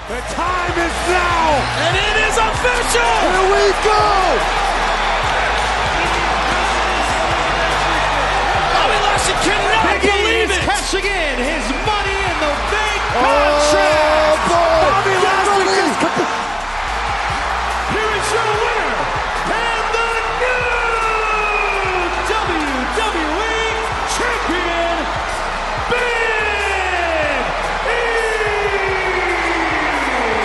The time is now. And it is official. Here we go. Bobby Lashley cannot believe it. Cashing in his money in the bank contract. Bobby Lashley just here is your winner and the new WWE Champion, Big E.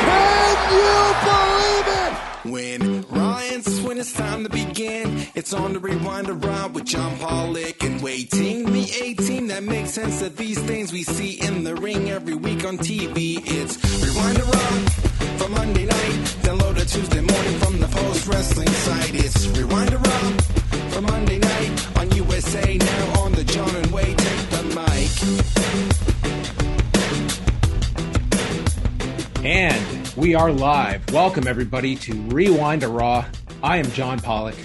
Can you believe it? When Ryan's when it's time to begin, it's on the Rewind Around with John Pollock and waiting me 18. That makes sense that these things we see in the ring every week on TV. It's Rewind Around for Monday night. Download it Tuesday morning from the Post Wrestling site. It's Rewind Around for Monday night on USA Now on the John and Wade. Take the mic. And we are live. Welcome, everybody, to Rewind to Raw. I am John Pollock,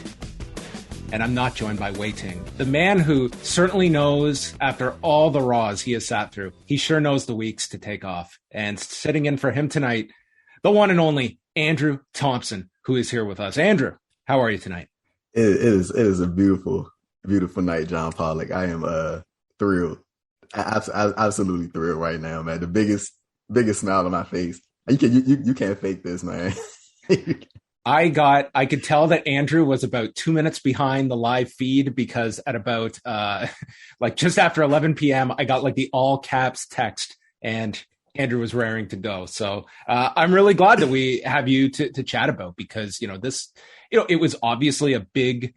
and I'm not joined by Wei Ting, the man who certainly knows, after all the Raws he has sat through, he sure knows the weeks to take off. And sitting in for him tonight, the one and only Andrew Thompson, who is here with us. Andrew, how are you tonight? It is a beautiful, beautiful night, John Pollock. I am thrilled, absolutely thrilled right now, man. The biggest smile on my face. You can't fake this, man. I could tell that Andrew was about 2 minutes behind the live feed because at about just after 11 p.m. I got like the all caps text and Andrew was raring to go. So I'm really glad that we have you to chat about, because it was obviously a big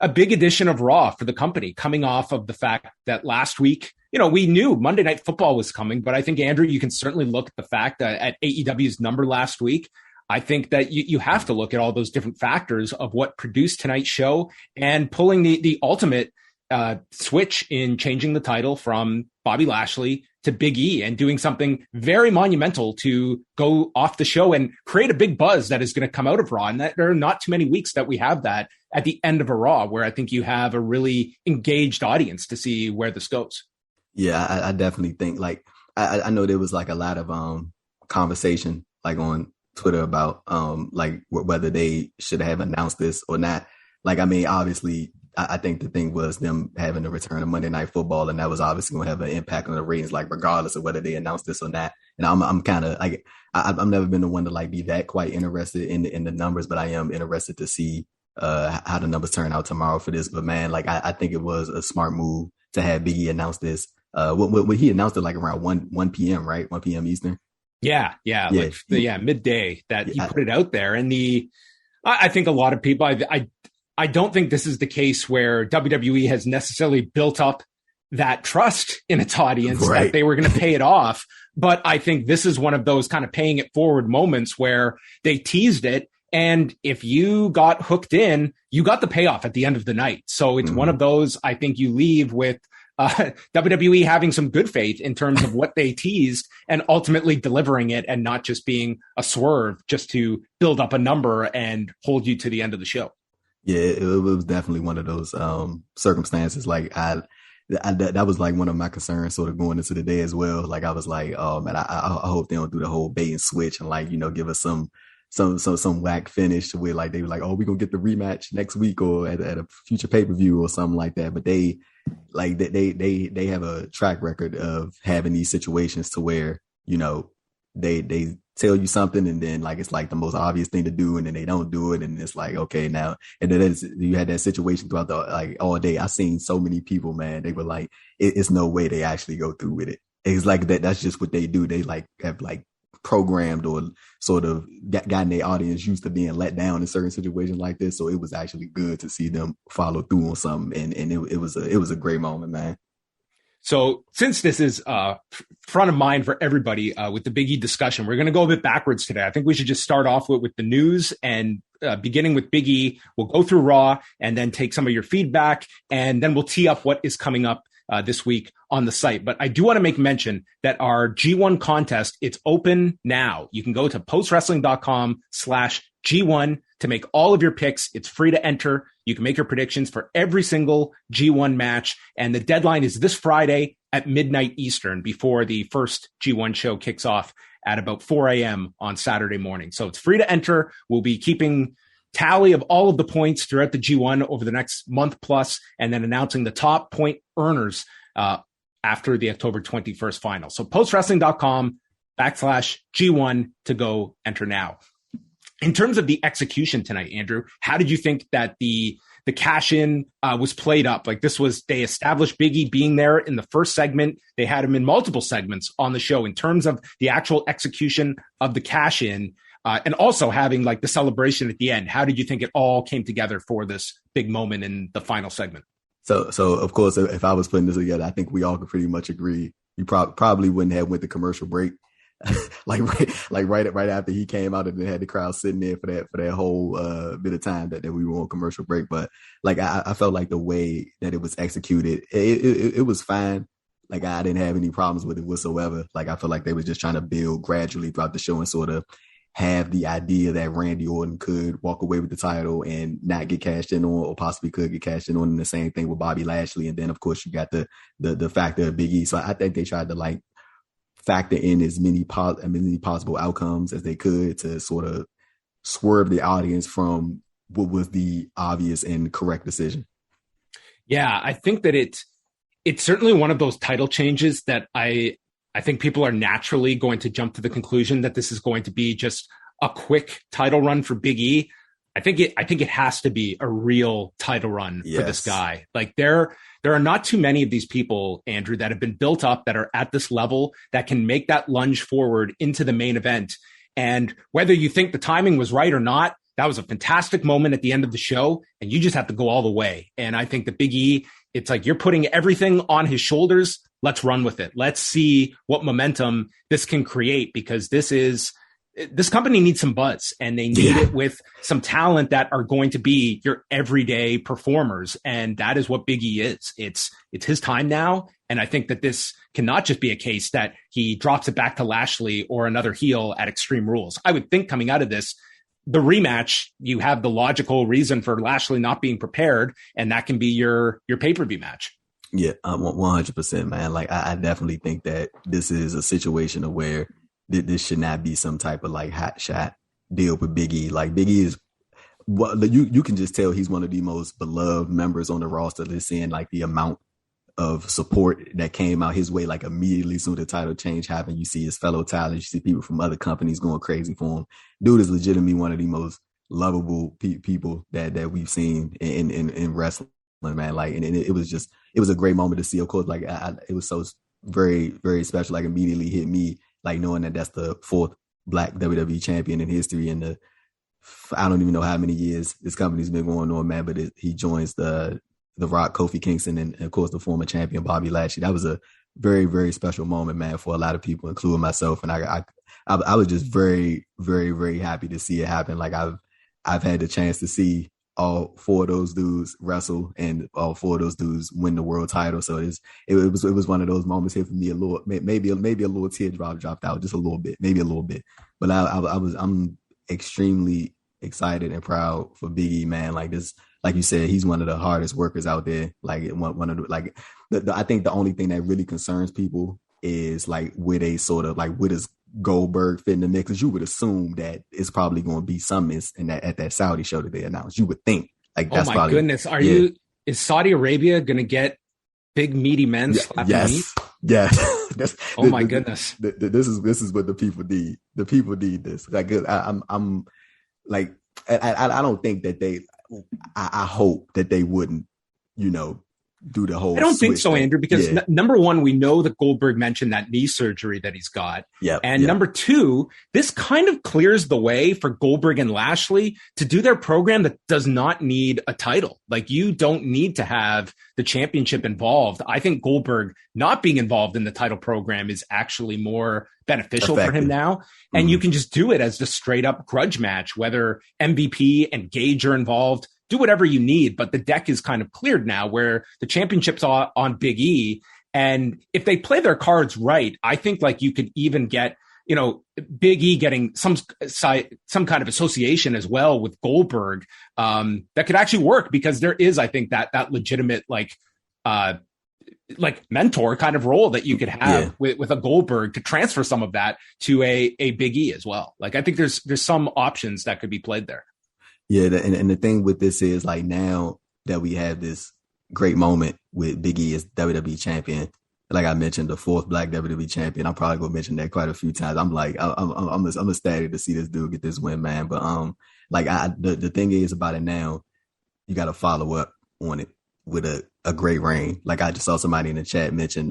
edition of Raw for the company, coming off of the fact that last week, we knew Monday Night Football was coming, but I think, Andrew, you can certainly look at the fact that at AEW's number last week, I think that you have to look at all those different factors of what produced tonight's show and pulling the ultimate switch in changing the title from Bobby Lashley to Big E and doing something very monumental to go off the show and create a big buzz that is going to come out of Raw. And that there are not too many weeks that we have that at the end of a Raw, where I think you have a really engaged audience to see where this goes. Yeah, I definitely think I know there was like a lot of conversation like on Twitter about whether they should have announced this or not. Obviously, I think the thing was them having the return of Monday Night Football, and that was obviously going to have an impact on the ratings, like regardless of whether they announced this or not. And I'm kind of like, I've never been the one to be that quite interested in the numbers, but I am interested to see how the numbers turn out tomorrow for this. But man, I think it was a smart move to have Big E announce this. When he announced it around 1 p.m., right? 1 p.m. Eastern. Yeah. Midday that he put it out there. And I think a lot of people, I don't think this is the case where WWE has necessarily built up that trust in its audience that they were going to pay it off. But I think this is one of those kind of paying it forward moments where they teased it. And if you got hooked in, you got the payoff at the end of the night. So it's one of those, I think you leave with WWE having some good faith in terms of what they teased and ultimately delivering it, and not just being a swerve just to build up a number and hold you to the end of the show. Yeah, it was definitely one of those circumstances. That was one of my concerns sort of going into the day as well. I was like, oh man, I hope they don't do the whole bait and switch and give us some whack finish to where they were like, oh, we're gonna get the rematch next week or at a future pay-per-view or something like that. But they have a track record of having these situations to where they tell you something and then it's the most obvious thing to do, and then they don't do it, and it's okay now. And then you had that situation throughout the all day. I seen so many people, man, they were like, it's no way they actually go through with it. It's that's just what they do. They have programmed or sort of gotten their audience used to being let down in certain situations like this. So it was actually good to see them follow through on something, and it was a great moment, man. So since this is front of mind for everybody with the Big E discussion, we're going to go a bit backwards today. I think we should just start off with the news, and beginning with Big E, we'll go through Raw and then take some of your feedback, and then we'll tee up what is coming up this week on the site. But I do want to make mention that our G1 contest, it's open now. You can go to postwrestling.com/G1 to make all of your picks. It's free to enter. You can make your predictions for every single G1 match. And the deadline is this Friday at midnight Eastern, before the first G1 show kicks off at about 4 a.m. on Saturday morning. So it's free to enter. We'll be keeping tally of all of the points throughout the G1 over the next month plus, and then announcing the top point earners after the October 21st final. So postwrestling.com/G1 to go enter now. In terms of the execution tonight, Andrew, how did you think that the cash-in was played up? Like, they established Big E being there in the first segment. They had him in multiple segments on the show. In terms of the actual execution of the cash-in, and also having like the celebration at the end, how did you think it all came together for this big moment in the final segment? So of course, if I was putting this together, I think we all could pretty much agree. You probably wouldn't have went to commercial break, right after he came out and they had the crowd sitting there for that whole bit of time that we were on commercial break. But like I felt like the way that it was executed, it was fine. Like, I didn't have any problems with it whatsoever. Like, I felt like they were just trying to build gradually throughout the show and sort of have the idea that Randy Orton could walk away with the title and not get cashed in on, or possibly could get cashed in on. And the same thing with Bobby Lashley. And then, of course, you got the factor of Big E. So I think they tried to like factor in as many possible outcomes as they could to sort of swerve the audience from what was the obvious and correct decision. Yeah, I think that it's certainly one of those title changes that I think people are naturally going to jump to the conclusion that this is going to be just a quick title run for Big E. I think it has to be a real title run for this guy. Like, there are not too many of these people, Andrew, that have been built up, that are at this level, that can make that lunge forward into the main event. And whether you think the timing was right or not, that was a fantastic moment at the end of the show, and you just have to go all the way. And I think the Big E, it's like you're putting everything on his shoulders. Let's run with it. Let's see what momentum this can create, because this company needs some buzz, and they need it with some talent that are going to be your everyday performers. And that is what Big E is. It's his time now. And I think that this cannot just be a case that he drops it back to Lashley or another heel at Extreme Rules. I would think coming out of this, the rematch, you have the logical reason for Lashley not being prepared, and that can be your pay-per-view match. Yeah, 100%, man. Like, I definitely think that this is a situation of where this should not be some type of like hot shot deal with Big E. Like, Big E is you can just tell he's one of the most beloved members on the roster. Just seeing like the amount of support that came out his way, like immediately soon the title change happened. You see his fellow talent, you see people from other companies going crazy for him. Dude is legitimately one of the most lovable people that we've seen in wrestling, man. Like, and it was a great moment to see. Of course, like it was so very, very special. Like, immediately hit me, like knowing that that's the 4th Black WWE champion in history, and I don't even know how many years this company's been going on, man. But he joins the Rock, Kofi Kingston, and of course the former champion Bobby Lashley. That was a very, very special moment, man, for a lot of people, including myself. And I was just very, very, very happy to see it happen. Like, I've had the chance to see all 4 of those dudes wrestle and all 4 of those dudes win the world title. So it was one of those moments here for me. A little, maybe a little teardrop dropped out, just a little bit, maybe a little bit. But I'm extremely excited and proud for Big E, man. Like this. Like you said, he's one of the hardest workers out there. Like, one of the, I think the only thing that really concerns people is like where they sort of like, where does Goldberg fit in the mix? Because you would assume that it's probably going to be some at that Saudi show that they announced. You would think, like, that's oh my goodness, is Saudi Arabia going to get big meaty men slapping meat? Yes. Oh my goodness. This is what the people need. The people need this. Like, I'm like, I don't think that they. I hope that they wouldn't, do the whole. I don't think so, thing. Andrew, because number one, we know that Goldberg mentioned that knee surgery that he's got. Number two, this kind of clears the way for Goldberg and Lashley to do their program that does not need a title. Like, you don't need to have the championship involved. I think Goldberg not being involved in the title program is actually more beneficial for him now. And you can just do it as the straight up grudge match, whether MVP and Gage are involved. Do whatever you need, but the deck is kind of cleared now where the championship's on Big E. And if they play their cards right, I think like you could even get, Big E getting some kind of association as well with Goldberg that could actually work, because there is, I think, that legitimate like mentor kind of role that you could have with a Goldberg to transfer some of that to a Big E as well. Like, I think there's some options that could be played there. Yeah. And the thing with this is, like, now that we have this great moment with Big E as WWE champion, like I mentioned, the 4th Black WWE champion. I'm probably gonna mention that quite a few times. I'm like, I'm ecstatic to see this dude get this win, man. But like the thing is about it now, you got to follow up on it with a great reign. Like, I just saw somebody in the chat mention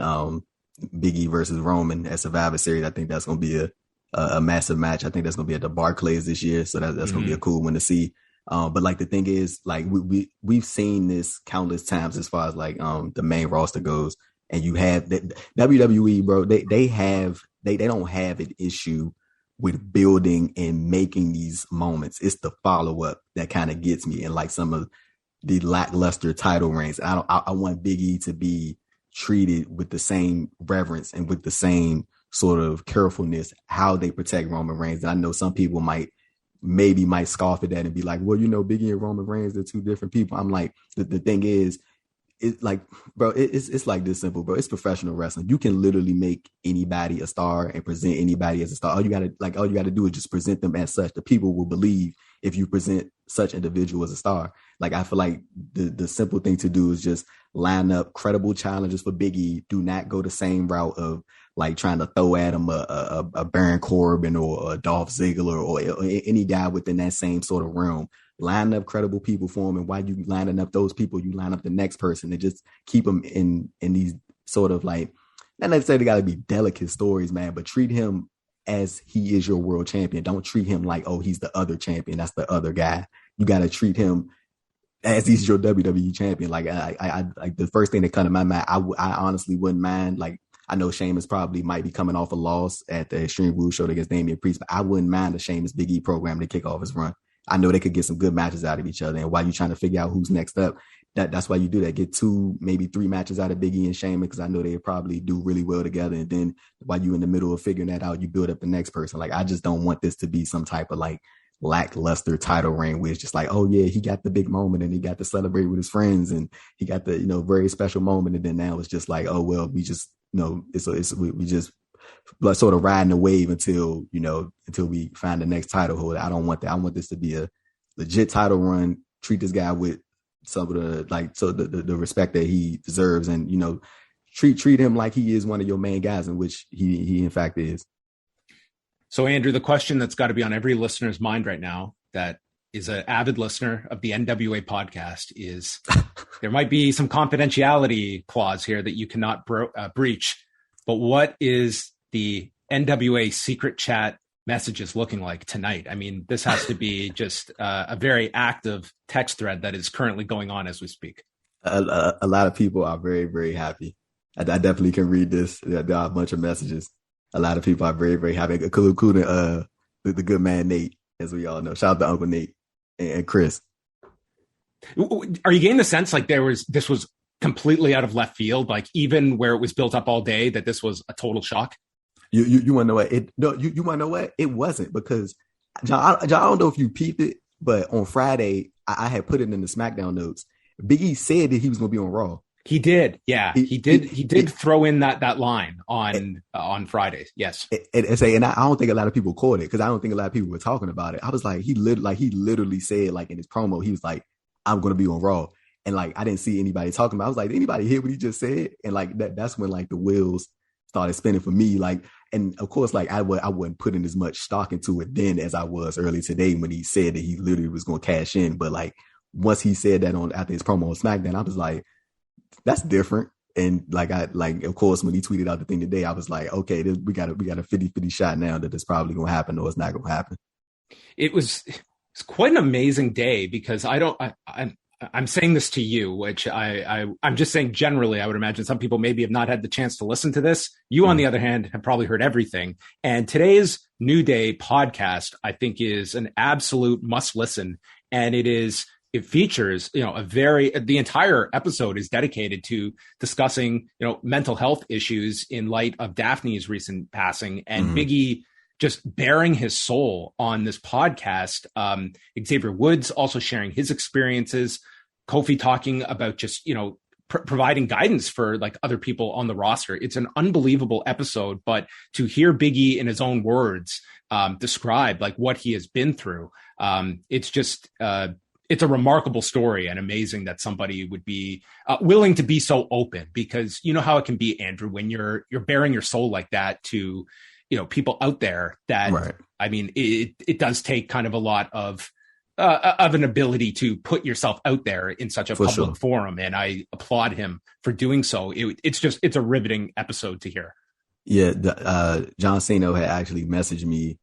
Big E versus Roman at Survivor Series. I think that's gonna be a massive match. I think that's gonna be at the Barclays this year, so that's gonna be a cool one to see. But like the thing is, like we've seen this countless times as far as like the main roster goes. And you have that WWE, bro. They don't have an issue with building and making these moments. It's the follow up that kind of gets me. And like some of the lackluster title reigns, I want Big E to be treated with the same reverence and with the same sort of carefulness how they protect Roman Reigns. And I know some people might scoff at that and be like, well, you know, Big E and Roman Reigns, they're two different people. I'm like, the thing is, it's like, bro, it's like this simple, bro. It's professional wrestling. You can literally make anybody a star and present anybody as a star. All you gotta do is just present them as such. The people will believe if you present such individual as a star. Like, I feel like the simple thing to do is just line up credible challenges for Big E. Do not go the same route of like trying to throw at him a Baron Corbin or a Dolph Ziggler or any guy within that same sort of realm. Line up credible people for him, and while you lining up those people, you line up the next person and just keep them in these sort of like, not necessarily got to be delicate stories, man, but treat him as he is your world champion. Don't treat him like, oh, he's the other champion, that's the other guy. You got to treat him as he's your WWE champion. Like, I like the first thing that comes to my mind, I honestly wouldn't mind. Like, I know Sheamus probably might be coming off a loss at the Extreme Rules show against Damian Priest, but I wouldn't mind a Sheamus Big E program to kick off his run. I know they could get some good matches out of each other. And while you're trying to figure out who's next up, that's why you do that. Get 2, maybe 3 matches out of Big E and Sheamus, because I know they probably do really well together. And then while you're in the middle of figuring that out, you build up the next person. Like, I just don't want this to be some type of like lackluster title reign where it's just like, oh yeah, he got the big moment and he got to celebrate with his friends and he got the, you know, very special moment. And then now it's just like, oh, well, we just, you know, we just like sort of riding the wave until we find the next title holder. I don't want that. I want this to be a legit title run. Treat this guy with some of the respect that he deserves, and, you know, treat him like he is one of your main guys, in which he in fact is. So, Andrew, the question that's got to be on every listener's mind right now that is an avid listener of the NWA podcast is there might be some confidentiality clause here that you cannot breach. But what is the NWA secret chat messages looking like tonight? I mean, this has to be just a very active text thread that is currently going on as we speak. A lot of people are very, very happy. I definitely can read this. There are a bunch of messages. A lot of people are very, very happy, including the good man Nate, as we all know. Shout out to Uncle Nate and Chris. Are you getting the sense like this was completely out of left field, like even where it was built up all day, that this was a total shock? You want to know what? You want to know what? It wasn't, because John, I don't know if you peeped it, but on Friday I had put it in the SmackDown notes. Big E said that he was going to be on Raw. He did, yeah. He did throw in that line on Fridays. Yes, and I don't think a lot of people caught it, because I don't think a lot of people were talking about it. I was like, he literally said, like, in his promo, he was like, "I'm going to be on Raw." And like, I didn't see anybody talking about it. I was like, did anybody hear what he just said? And like, that's when like the wheels started spinning for me. Like, and of course, like I wasn't putting as much stock into it then as I was early today when he said that he literally was going to cash in. But like, once he said that after his promo on SmackDown, I was like, that's different. And like, of course, when he tweeted out the thing today, I was like, okay, we got a 50-50 shot now that it's probably going to happen or it's not going to happen. It's quite an amazing day, because I'm saying this to you, which I'm just saying generally, I would imagine some people maybe have not had the chance to listen to this. You, on the other hand, have probably heard everything. And today's New Day podcast, I think, is an absolute must listen. And it features, the entire episode is dedicated to discussing, mental health issues in light of Daphne's recent passing, and Big E just bearing his soul on this podcast. Xavier Woods also sharing his experiences, Kofi talking about just, providing guidance for like other people on the roster. It's an unbelievable episode, but to hear Big E in his own words describe like what he has been through, it's just it's a remarkable story, and amazing that somebody would be willing to be so open, because you know how it can be, Andrew, when you're bearing your soul like that to, you know, people out there that, right. I mean, it does take kind of a lot of an ability to put yourself out there in such a public forum. And I applaud him for doing so. It's a riveting episode to hear. Yeah. John Cena had actually messaged me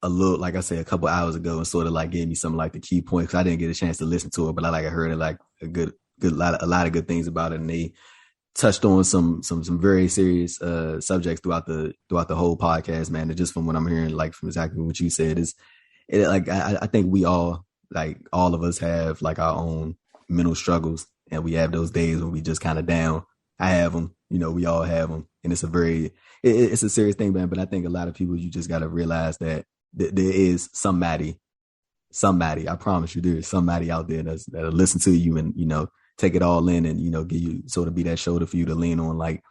a little, like I said, a couple hours ago, and sort of like gave me some like the key points. I didn't get a chance to listen to it, but I heard it like a lot of good things about it. And they touched on some very serious subjects throughout the whole podcast, man. And just from what I'm hearing, like from exactly what you said, I think we all, like all of us have like our own mental struggles, and we have those days when we just kind of down. I have them, you know, we all have them, and it's a serious thing, man. But I think a lot of people, you just got to realize that there is somebody, I promise you, there is somebody out there that'll listen to you and, you know, take it all in, and, you know, give you sort of be that shoulder for you to lean on. Like,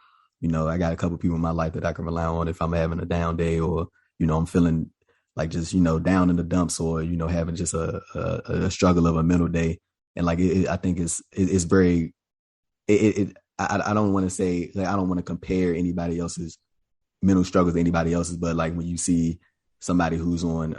you know, I got a couple people in my life that I can rely on if I'm having a down day, or, you know, I'm feeling like just, you know, down in the dumps, or, you know, having just a struggle of a mental day. And like, I think it's very, I don't want to say, like, I don't want to compare anybody else's mental struggles to anybody else's, but like when you see somebody who's on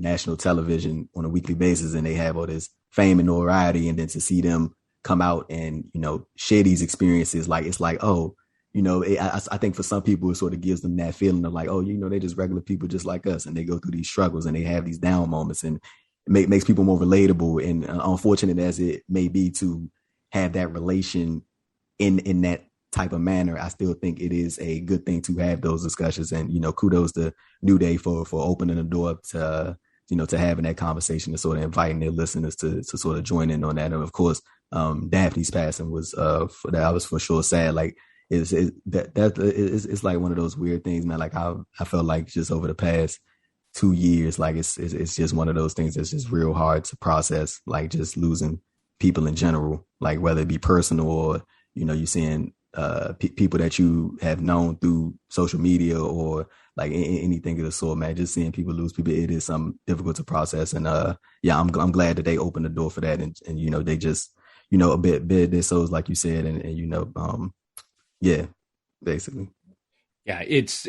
national television on a weekly basis, and they have all this fame and notoriety, and then to see them come out and, you know, share these experiences, like, it's like, oh, you know, I think for some people, it sort of gives them that feeling of like, oh, you know, they're just regular people just like us, and they go through these struggles, and they have these down moments, and it makes people more relatable. And unfortunate as it may be to have that relation in that type of manner, I still think it is a good thing to have those discussions. And, you know, kudos to New Day for opening the door to, you know, to having that conversation, to sort of inviting their listeners to sort of join in on that. And of course, Daphne's passing was that I was for sure sad. Like, it's like one of those weird things, man. Like I felt like just over the past 2 years, like it's just one of those things that's just real hard to process, like just losing people in general, like whether it be personal or, you know, you're seeing people that you have known through social media or like anything of the sort, man. Just seeing people lose people, it is something difficult to process. And I'm glad that they opened the door for that, and you know, they just, you know, a bit their souls, like you said, and you know, yeah, basically. Yeah, it's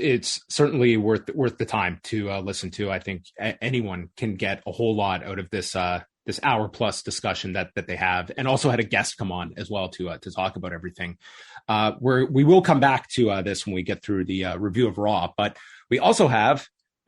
certainly worth the time to listen to. I think anyone can get a whole lot out of this this hour plus discussion that they have, and also had a guest come on as well to talk about everything. We will come back to this when we get through the review of Raw, but we also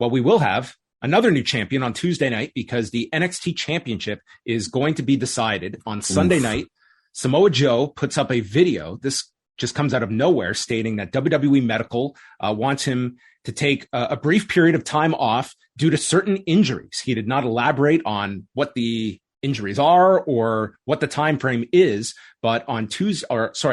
we will have another new champion on Tuesday night, because the NXT Championship is going to be decided on Sunday night. Samoa Joe puts up a video. This just comes out of nowhere, stating that WWE Medical wants him to take a brief period of time off due to certain injuries. He did not elaborate on what the injuries are or what the time frame is, but on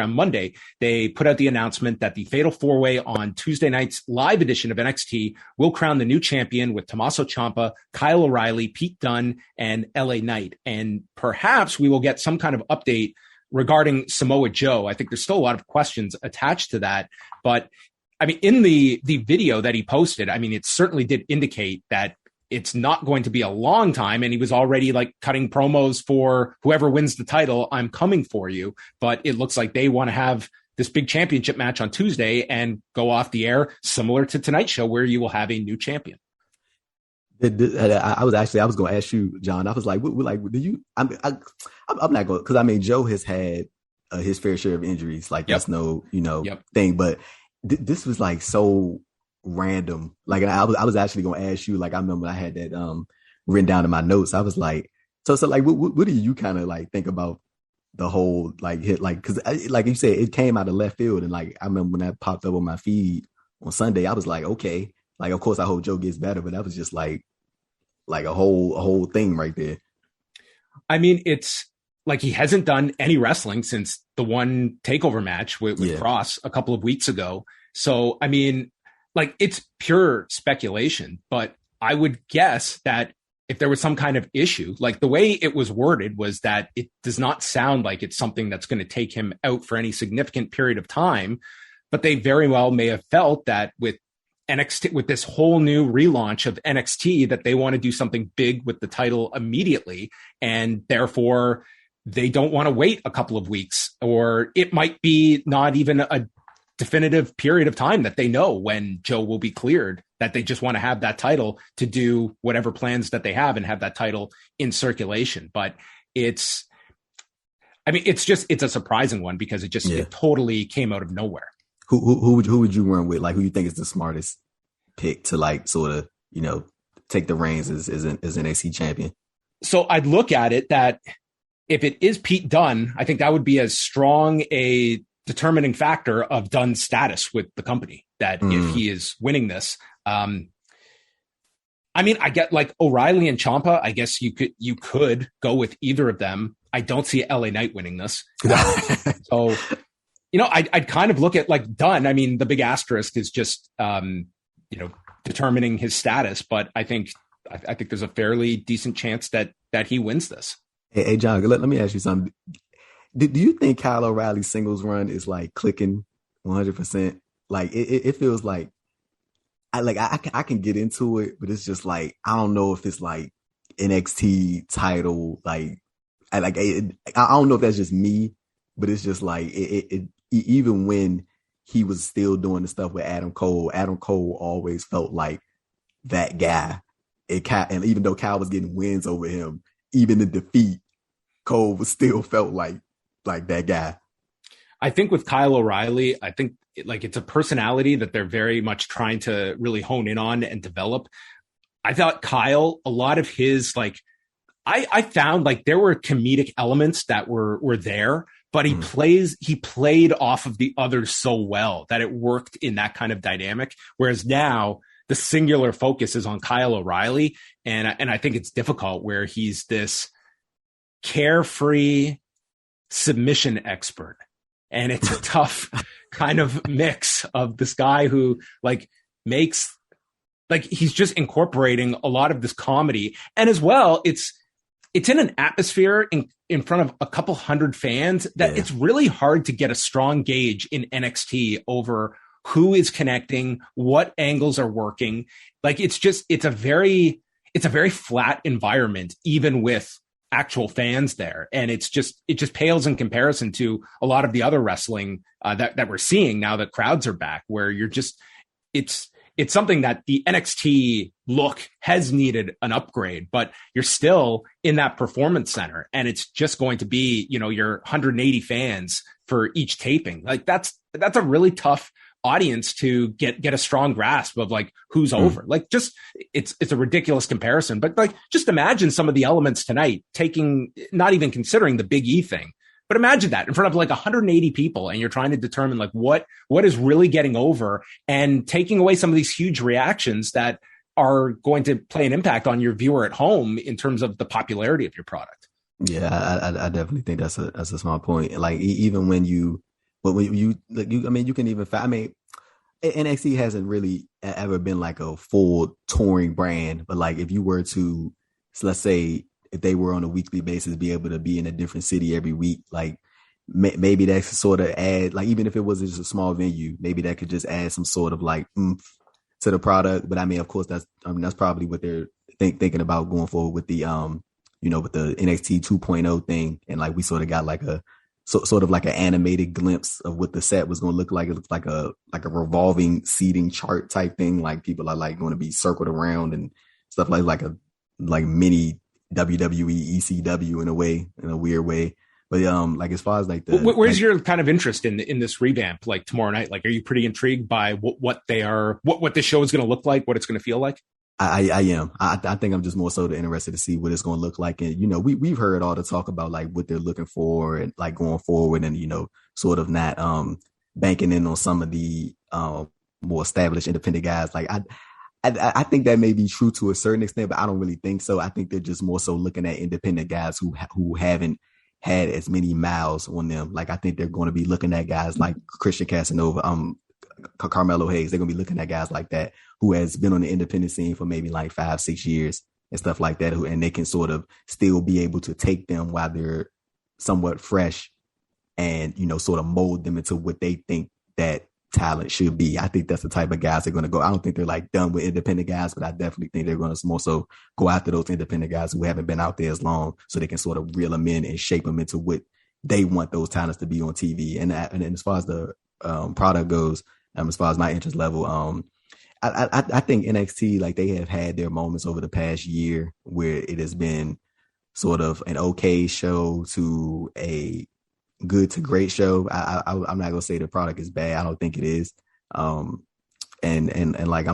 Monday, they put out the announcement that the Fatal 4-Way on Tuesday night's live edition of NXT will crown the new champion with Tommaso Ciampa, Kyle O'Reilly, Pete Dunne, and LA Knight. And perhaps we will get some kind of update regarding Samoa Joe. I think there's still a lot of questions attached to that, but I mean, in the video that he posted, I mean, it certainly did indicate that it's not going to be a long time, and he was already like cutting promos for whoever wins the title. I'm coming for you, but it looks like they want to have this big championship match on Tuesday and go off the air, similar to tonight's show, where you will have a new champion. I was going to ask you, John. I was like, do you? I'm not going, because I mean, Joe has had his fair share of injuries. Like, that's no, you know, thing. But this was like so random. Like, I was actually going to ask you. Like, I remember I had that written down in my notes. I was like, so like, what do you kind of like think about the whole like hit? Like, because like you said, it came out of left field, and like I remember when that popped up on my feed on Sunday, I was like, okay. Like, of course, I hope Joe gets better, but that was just like a whole thing right there. I mean, it's like he hasn't done any wrestling since the one takeover match with Cross a couple of weeks ago. So, I mean, like, it's pure speculation, but I would guess that if there was some kind of issue. Like the way it was worded was that it does not sound like it's something that's going to take him out for any significant period of time, but they very well may have felt that with NXT, with this whole new relaunch of NXT, that they want to do something big with the title immediately. And therefore they don't want to wait a couple of weeks, or it might be not even a definitive period of time that they know when Joe will be cleared, that they just want to have that title to do whatever plans that they have and have that title in circulation. But it's a surprising one because it totally came out of nowhere. Who would you run with? Like, who you think is the smartest pick to like sort of, take the reins as an NXT champion? So I'd look at it that if it is Pete Dunne, I think that would be as strong a determining factor of Dunne's status with the company, that if he is winning this, I get like O'Reilly and Ciampa. I guess you could go with either of them. I don't see LA Knight winning this. So, I'd kind of look at like Dunne. I mean, the big asterisk is just, determining his status, but I think there's a fairly decent chance that he wins this. Hey, John, let me ask you something. Do you think Kyle O'Reilly's singles run is like clicking 100%? Like it feels like I can get into it, but it's just like I don't know if it's like NXT title. Like I don't know if that's just me, but it's just like it even when he was still doing the stuff with Adam Cole always felt like that guy. And even though Kyle was getting wins over him, even in defeat, Cole was still felt like that guy. I think with Kyle O'Reilly, I think it's a personality that they're very much trying to really hone in on and develop. I thought Kyle, a lot of his I found like there were comedic elements that were there, but he played off of the others so well that it worked in that kind of dynamic. Whereas now the singular focus is on Kyle O'Reilly, and I think it's difficult where he's this carefree submission expert, and it's a tough kind of mix of this guy who makes he's just incorporating a lot of this comedy, and as well it's in an atmosphere in front of a couple hundred fans that it's really hard to get a strong gauge in NXT over who is connecting, what angles are working. It's a very flat environment, even with actual fans there. And it just pales in comparison to a lot of the other wrestling that we're seeing now that crowds are back, where it's something that the NXT look has needed an upgrade, but you're still in that performance center, and it's just going to be, your 180 fans for each taping. That's a really tough audience to get a strong grasp of who's over. It's a ridiculous comparison, but just imagine some of the elements tonight, not even considering the Big E thing, but imagine that in front of 180 people, and you're trying to determine what is really getting over, and taking away some of these huge reactions that are going to play an impact on your viewer at home in terms of the popularity of your product. Yeah, I definitely think that's a smart point. Even when you can even NXT hasn't really ever been a full touring brand, but if you were to, let's say, if they were on a weekly basis, be able to be in a different city every week, maybe that could sort of add, even if it was just a small venue, maybe that could just add some sort of oomph to the product. But of course, that's probably what they're thinking about going forward with the with the NXT 2.0 thing, and we sort of got sort of an animated glimpse of what the set was going to look like. It looked like a revolving seating chart type thing. People are going to be circled around and stuff like a mini WWE ECW in a weird way. But as far as where's your kind of interest in this revamp tomorrow night? Are you pretty intrigued by what the show is going to look like, what it's going to feel like? I am. I think I'm just more so interested to see what it's going to look like. And, we've heard all the talk about what they're looking for and going forward, and, sort of not banking in on some of the more established independent guys. I think that may be true to a certain extent, but I don't really think so. I think they're just more so looking at independent guys who haven't had as many miles on them. I think they're going to be looking at guys like Christian Casanova, Carmelo Hayes. They're going to be looking at guys like that who has been on the independent scene for maybe 5-6 years. and stuff like that, and they can sort of still be able to take them while they're somewhat fresh and, you know, sort of mold them into what they think that talent should be. I think that's the type of guys they're going to go. I don't think they're like done with independent guys, but I definitely think they're going to more so go after those independent guys who haven't been out there as long, so they can sort of reel them in and shape them into what they want those talents to be on TV. And as far as the product goes, as far as my interest level, I think NXT, like, they have had their moments over the past year where it has been sort of an okay show to a good to great show. I'm not gonna say the product is bad. I don't think it is. And like,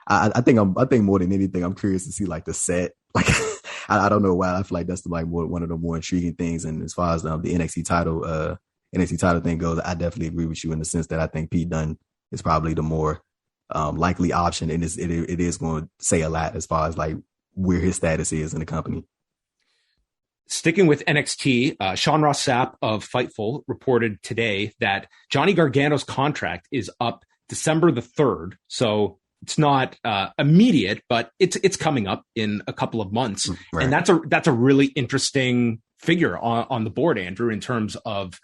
I think more than anything, I'm curious to see like the set. Like, I don't know why. I feel like that's one of the more intriguing things. And as far as the NXT title thing goes, I definitely agree with you in the sense that I think Pete Dunne is probably the more likely option, and it is going to say a lot as far as like where his status is in the company. Sticking with NXT, Sean Ross Sapp of Fightful reported today that Johnny Gargano's contract is up December the 3rd. So it's not immediate, but it's coming up in a couple of months. Right. And that's a really interesting figure on the board, Andrew, in terms of,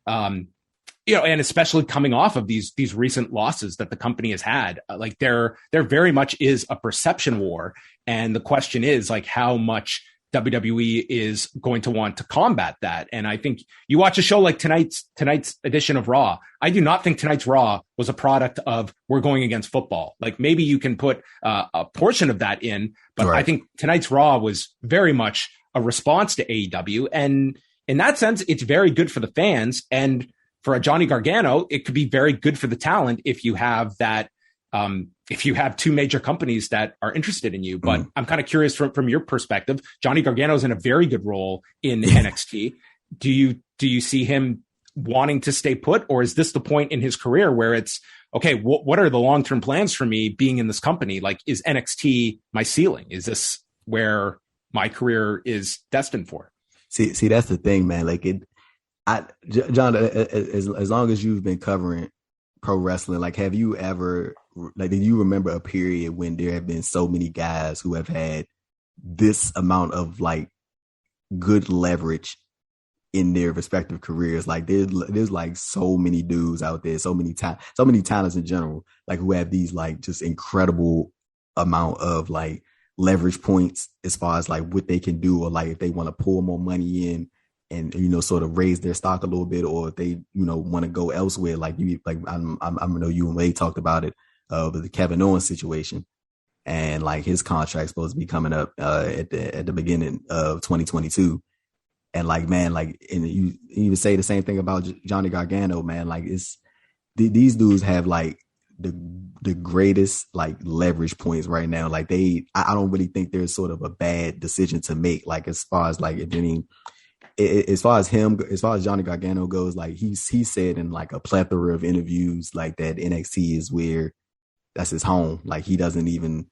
you know, and especially coming off of these recent losses that the company has had. Like, there very much is a perception war. And the question is, like, how much WWE is going to want to combat that. And I think you watch a show like tonight's edition of Raw. I do not think tonight's Raw was a product of we're going against football. Like, maybe you can put a portion of that in, but right. I think tonight's Raw was very much a response to AEW. And in that sense, it's very good for the fans. And for a Johnny Gargano, it could be very good for the talent if you have that, if you have two major companies that are interested in you. But I'm kind of curious from your perspective. Johnny Gargano's in a very good role in NXT. Do you see him wanting to stay put, or is this the point in his career where it's, okay, what are the long-term plans for me being in this company? Like, is NXT my ceiling? Is this where my career is destined for? See, that's the thing, man. Like, John, as long as you've been covering pro wrestling, like, have you ever, like, do you remember a period when there have been so many guys who have had this amount of like good leverage in their respective careers? Like, there's like so many dudes out there, so many talents in general, like, who have these like just incredible amount of like leverage points as far as like what they can do, or like if they want to pull more money in and, you know, sort of raise their stock a little bit, or if they, you know, want to go elsewhere. Like, I know you and Wade talked about it, with the Kevin Owens situation, and like his contract's supposed to be coming up at the beginning of 2022. And like, man, like, and you even say the same thing about Johnny Gargano, man. Like, these dudes have like the greatest like leverage points right now. Like, I don't really think there's sort of a bad decision to make. Like, as far as like, as far as Johnny Gargano goes, like, he said in like a plethora of interviews like that NXT is where that's his home. Like, he doesn't even,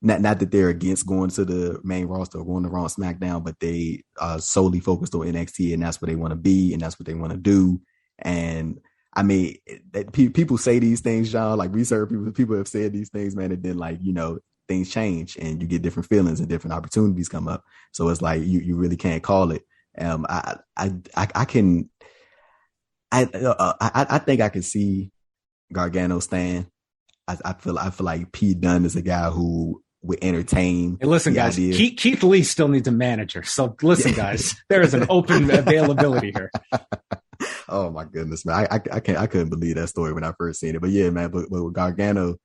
not that they're against going to the main roster or going to Raw and SmackDown, but they are solely focused on NXT, and that's where they want to be, and that's what they want to do. And I mean, people say these things, John, like, research people have said these things, man, and then, like, you know, things change and you get different feelings and different opportunities come up. So it's like, you really can't call it. I think I can see Gargano staying. I feel like Pete Dunne is a guy who would entertain. Hey, listen, guys, Keith Lee still needs a manager. So listen, guys, there is an open availability here. Oh my goodness, man! I couldn't believe that story when I first seen it. But yeah, man. But with Gargano,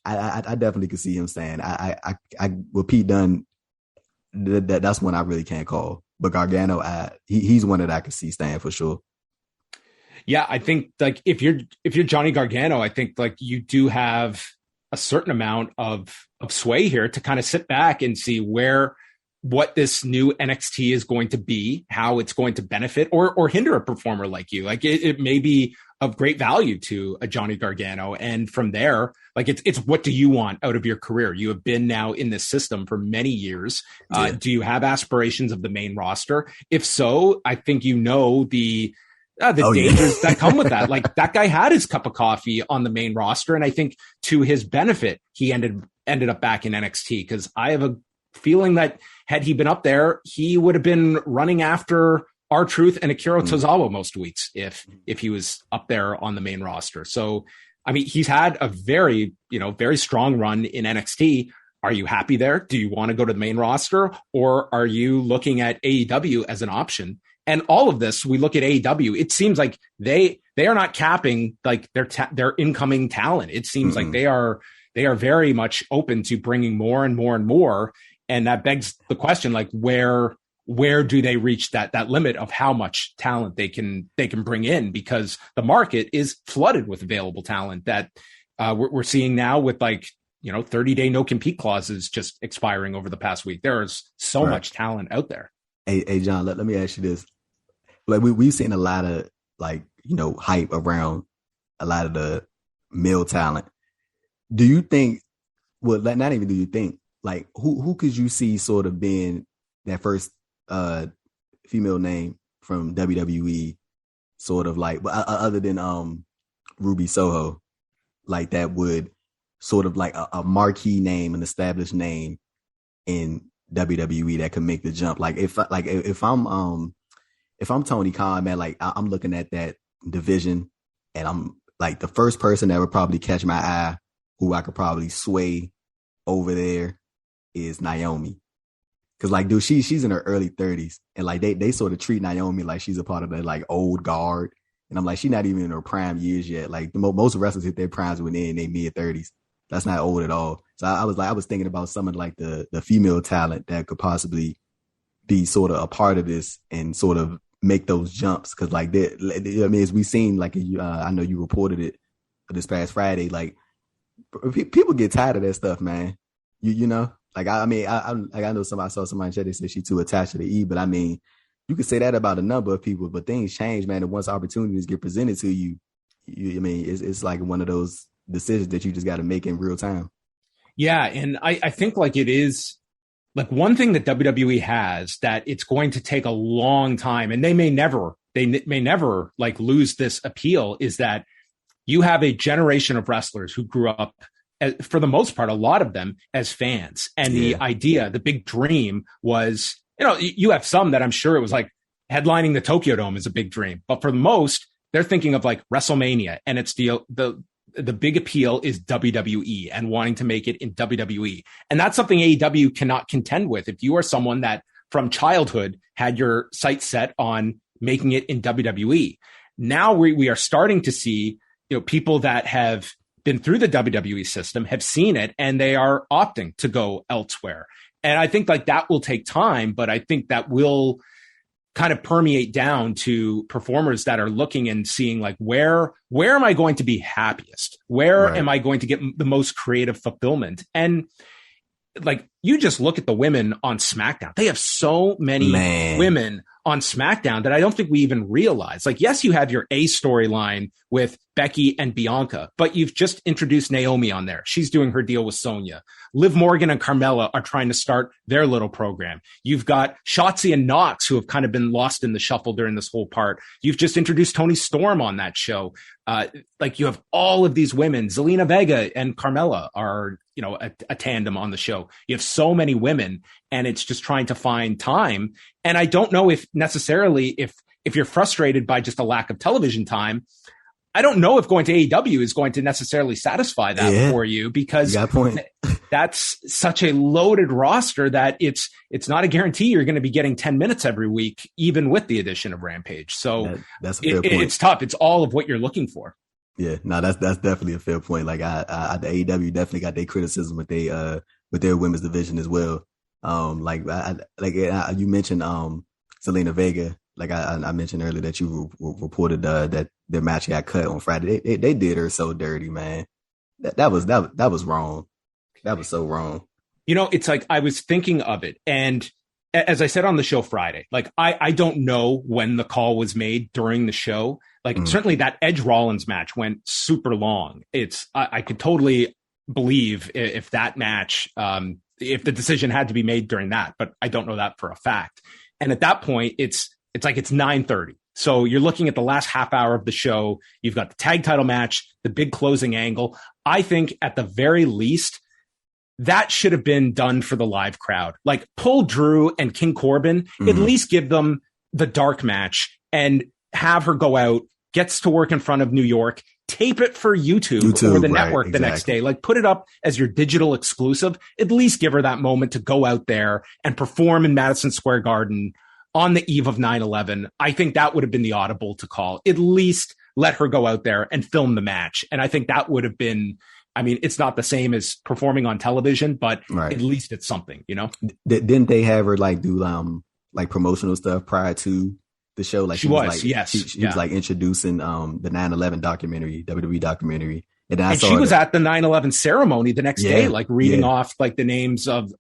I definitely could see him staying. With Pete Dunne, that's one I really can't call. But Gargano, he's one that I could see staying for sure. Yeah, I think like if you're Johnny Gargano, I think like you do have a certain amount of sway here to kind of sit back and see what this new NXT is going to be, how it's going to benefit or hinder a performer like you. Like it may be of great value to a Johnny Gargano. And from there, like it's what do you want out of your career? You have been now in this system for many years. Yeah. Do you have aspirations of the main roster? If so, I think you know the dangers that come with that. Like that guy had his cup of coffee on the main roster. And I think to his benefit, he ended up back in NXT, because I have feeling that had he been up there, he would have been running after R-Truth and Akira Tozawa most weeks if he was up there on the main roster. So, I mean, he's had a very strong run in NXT. Are you happy there? Do you want to go to the main roster, or are you looking at AEW as an option? And all of this, we look at AEW, it seems like they are not capping like their incoming talent. It seems like they are very much open to bringing more and more and more. And that begs the question, like, where do they reach that limit of how much talent they can bring in? Because the market is flooded with available talent that we're seeing now with 30-day no compete clauses just expiring over the past week. There is so much talent out there. Hey, John, let me ask you this. Like we've seen a lot of hype around a lot of the male talent. Do you think, well, not even do you think, like who could you see sort of being that first female name from WWE, sort of like, other than Ruby Soho, like that would sort of like a marquee name, an established name in WWE that could make the jump? Like if I'm Tony Khan, man, like I'm looking at that division and I'm like, the first person that would probably catch my eye, who I could probably sway over there, is Naomi. Cause like, dude, she's in her early 30s, and like they sort of treat Naomi like she's a part of the like old guard. And I'm like, she's not even in her prime years yet. Like most wrestlers hit their primes when they're in their mid 30s. That's not old at all. So I was thinking about some of like the female talent that could possibly be sort of a part of this and sort of make those jumps. Cause like as we seen, like I know you reported it this past Friday, like people get tired of that stuff, man. You know, like I know I saw somebody in chat, they said she too attached to the E, but I mean, you could say that about a number of people, but things change, man. And once opportunities get presented to you, I mean, it's like one of those decisions that you just got to make in real time. Yeah. And I think like it is like one thing that WWE has that it's going to take a long time, and they may never like lose this appeal, is that you have a generation of wrestlers who grew up, for the most part, a lot of them as fans. And the idea, the big dream was, you have some that I'm sure it was headlining the Tokyo Dome is a big dream, but for the most, they're thinking of like WrestleMania, and it's the big appeal is WWE and wanting to make it in WWE. And that's something AEW cannot contend with. If you are someone that from childhood had your sights set on making it in WWE, now we are starting to see, people that have been through the WWE system, have seen it, and they are opting to go elsewhere. And I think like that will take time, but I think that will kind of permeate down to performers that are looking and seeing like, where am I going to be happiest? Where am I going to get the most creative fulfillment? And like, you just look at the women on SmackDown. They have so many women on SmackDown that I don't think we even realize. Like, yes, you have your A storyline with Becky and Bianca, but you've just introduced Naomi on there. She's doing her deal with Sonya. Liv Morgan and Carmella are trying to start their little program. You've got Shotzi and Nox, who have kind of been lost in the shuffle during this whole part. You've just introduced Toni Storm on that show. Like, you have all of these women. Zelina Vega and Carmella are, a tandem on the show. You have so many women, and it's just trying to find time. And I don't know if necessarily if you're frustrated by just a lack of television time, I don't know if going to AEW is going to necessarily satisfy that for you, because that's such a loaded roster that it's not a guarantee you're going to be getting 10 minutes every week, even with the addition of Rampage. So that's a fair point. It's tough. It's all of what you're looking for. Yeah, no, that's definitely a fair point. Like the AEW definitely got their criticism with their women's division as well. You mentioned Zelina Vega. Like I mentioned earlier that you reported that their match got cut on Friday. They did her so dirty, man. That was wrong. That was so wrong. It's like I was thinking of it, and as I said on the show Friday, like I don't know when the call was made during the show. Like certainly that Edge Rollins match went super long. I could totally believe if that match, if the decision had to be made during that, but I don't know that for a fact. And at that point, it's like it's 9:30. So you're looking at the last half hour of the show. You've got the tag title match, the big closing angle. I think at the very least, that should have been done for the live crowd. Like pull Drew and King Corbin, at least give them the dark match and have her go out, gets to work in front of New York, tape it for YouTube or the network the next day. Like put it up as your digital exclusive. At least give her that moment to go out there and perform in Madison Square Garden on the eve of 9/11. I think that would have been the audible to call. At least let her go out there and film the match. And I think that would have been, I mean, it's not the same as performing on television, but at least it's something, you know? Didn't they have her like do like promotional stuff prior to the show? Like she was like introducing the 9/11 documentary, WWE documentary. And she was at the 9/11 ceremony the next day, like reading off like the names of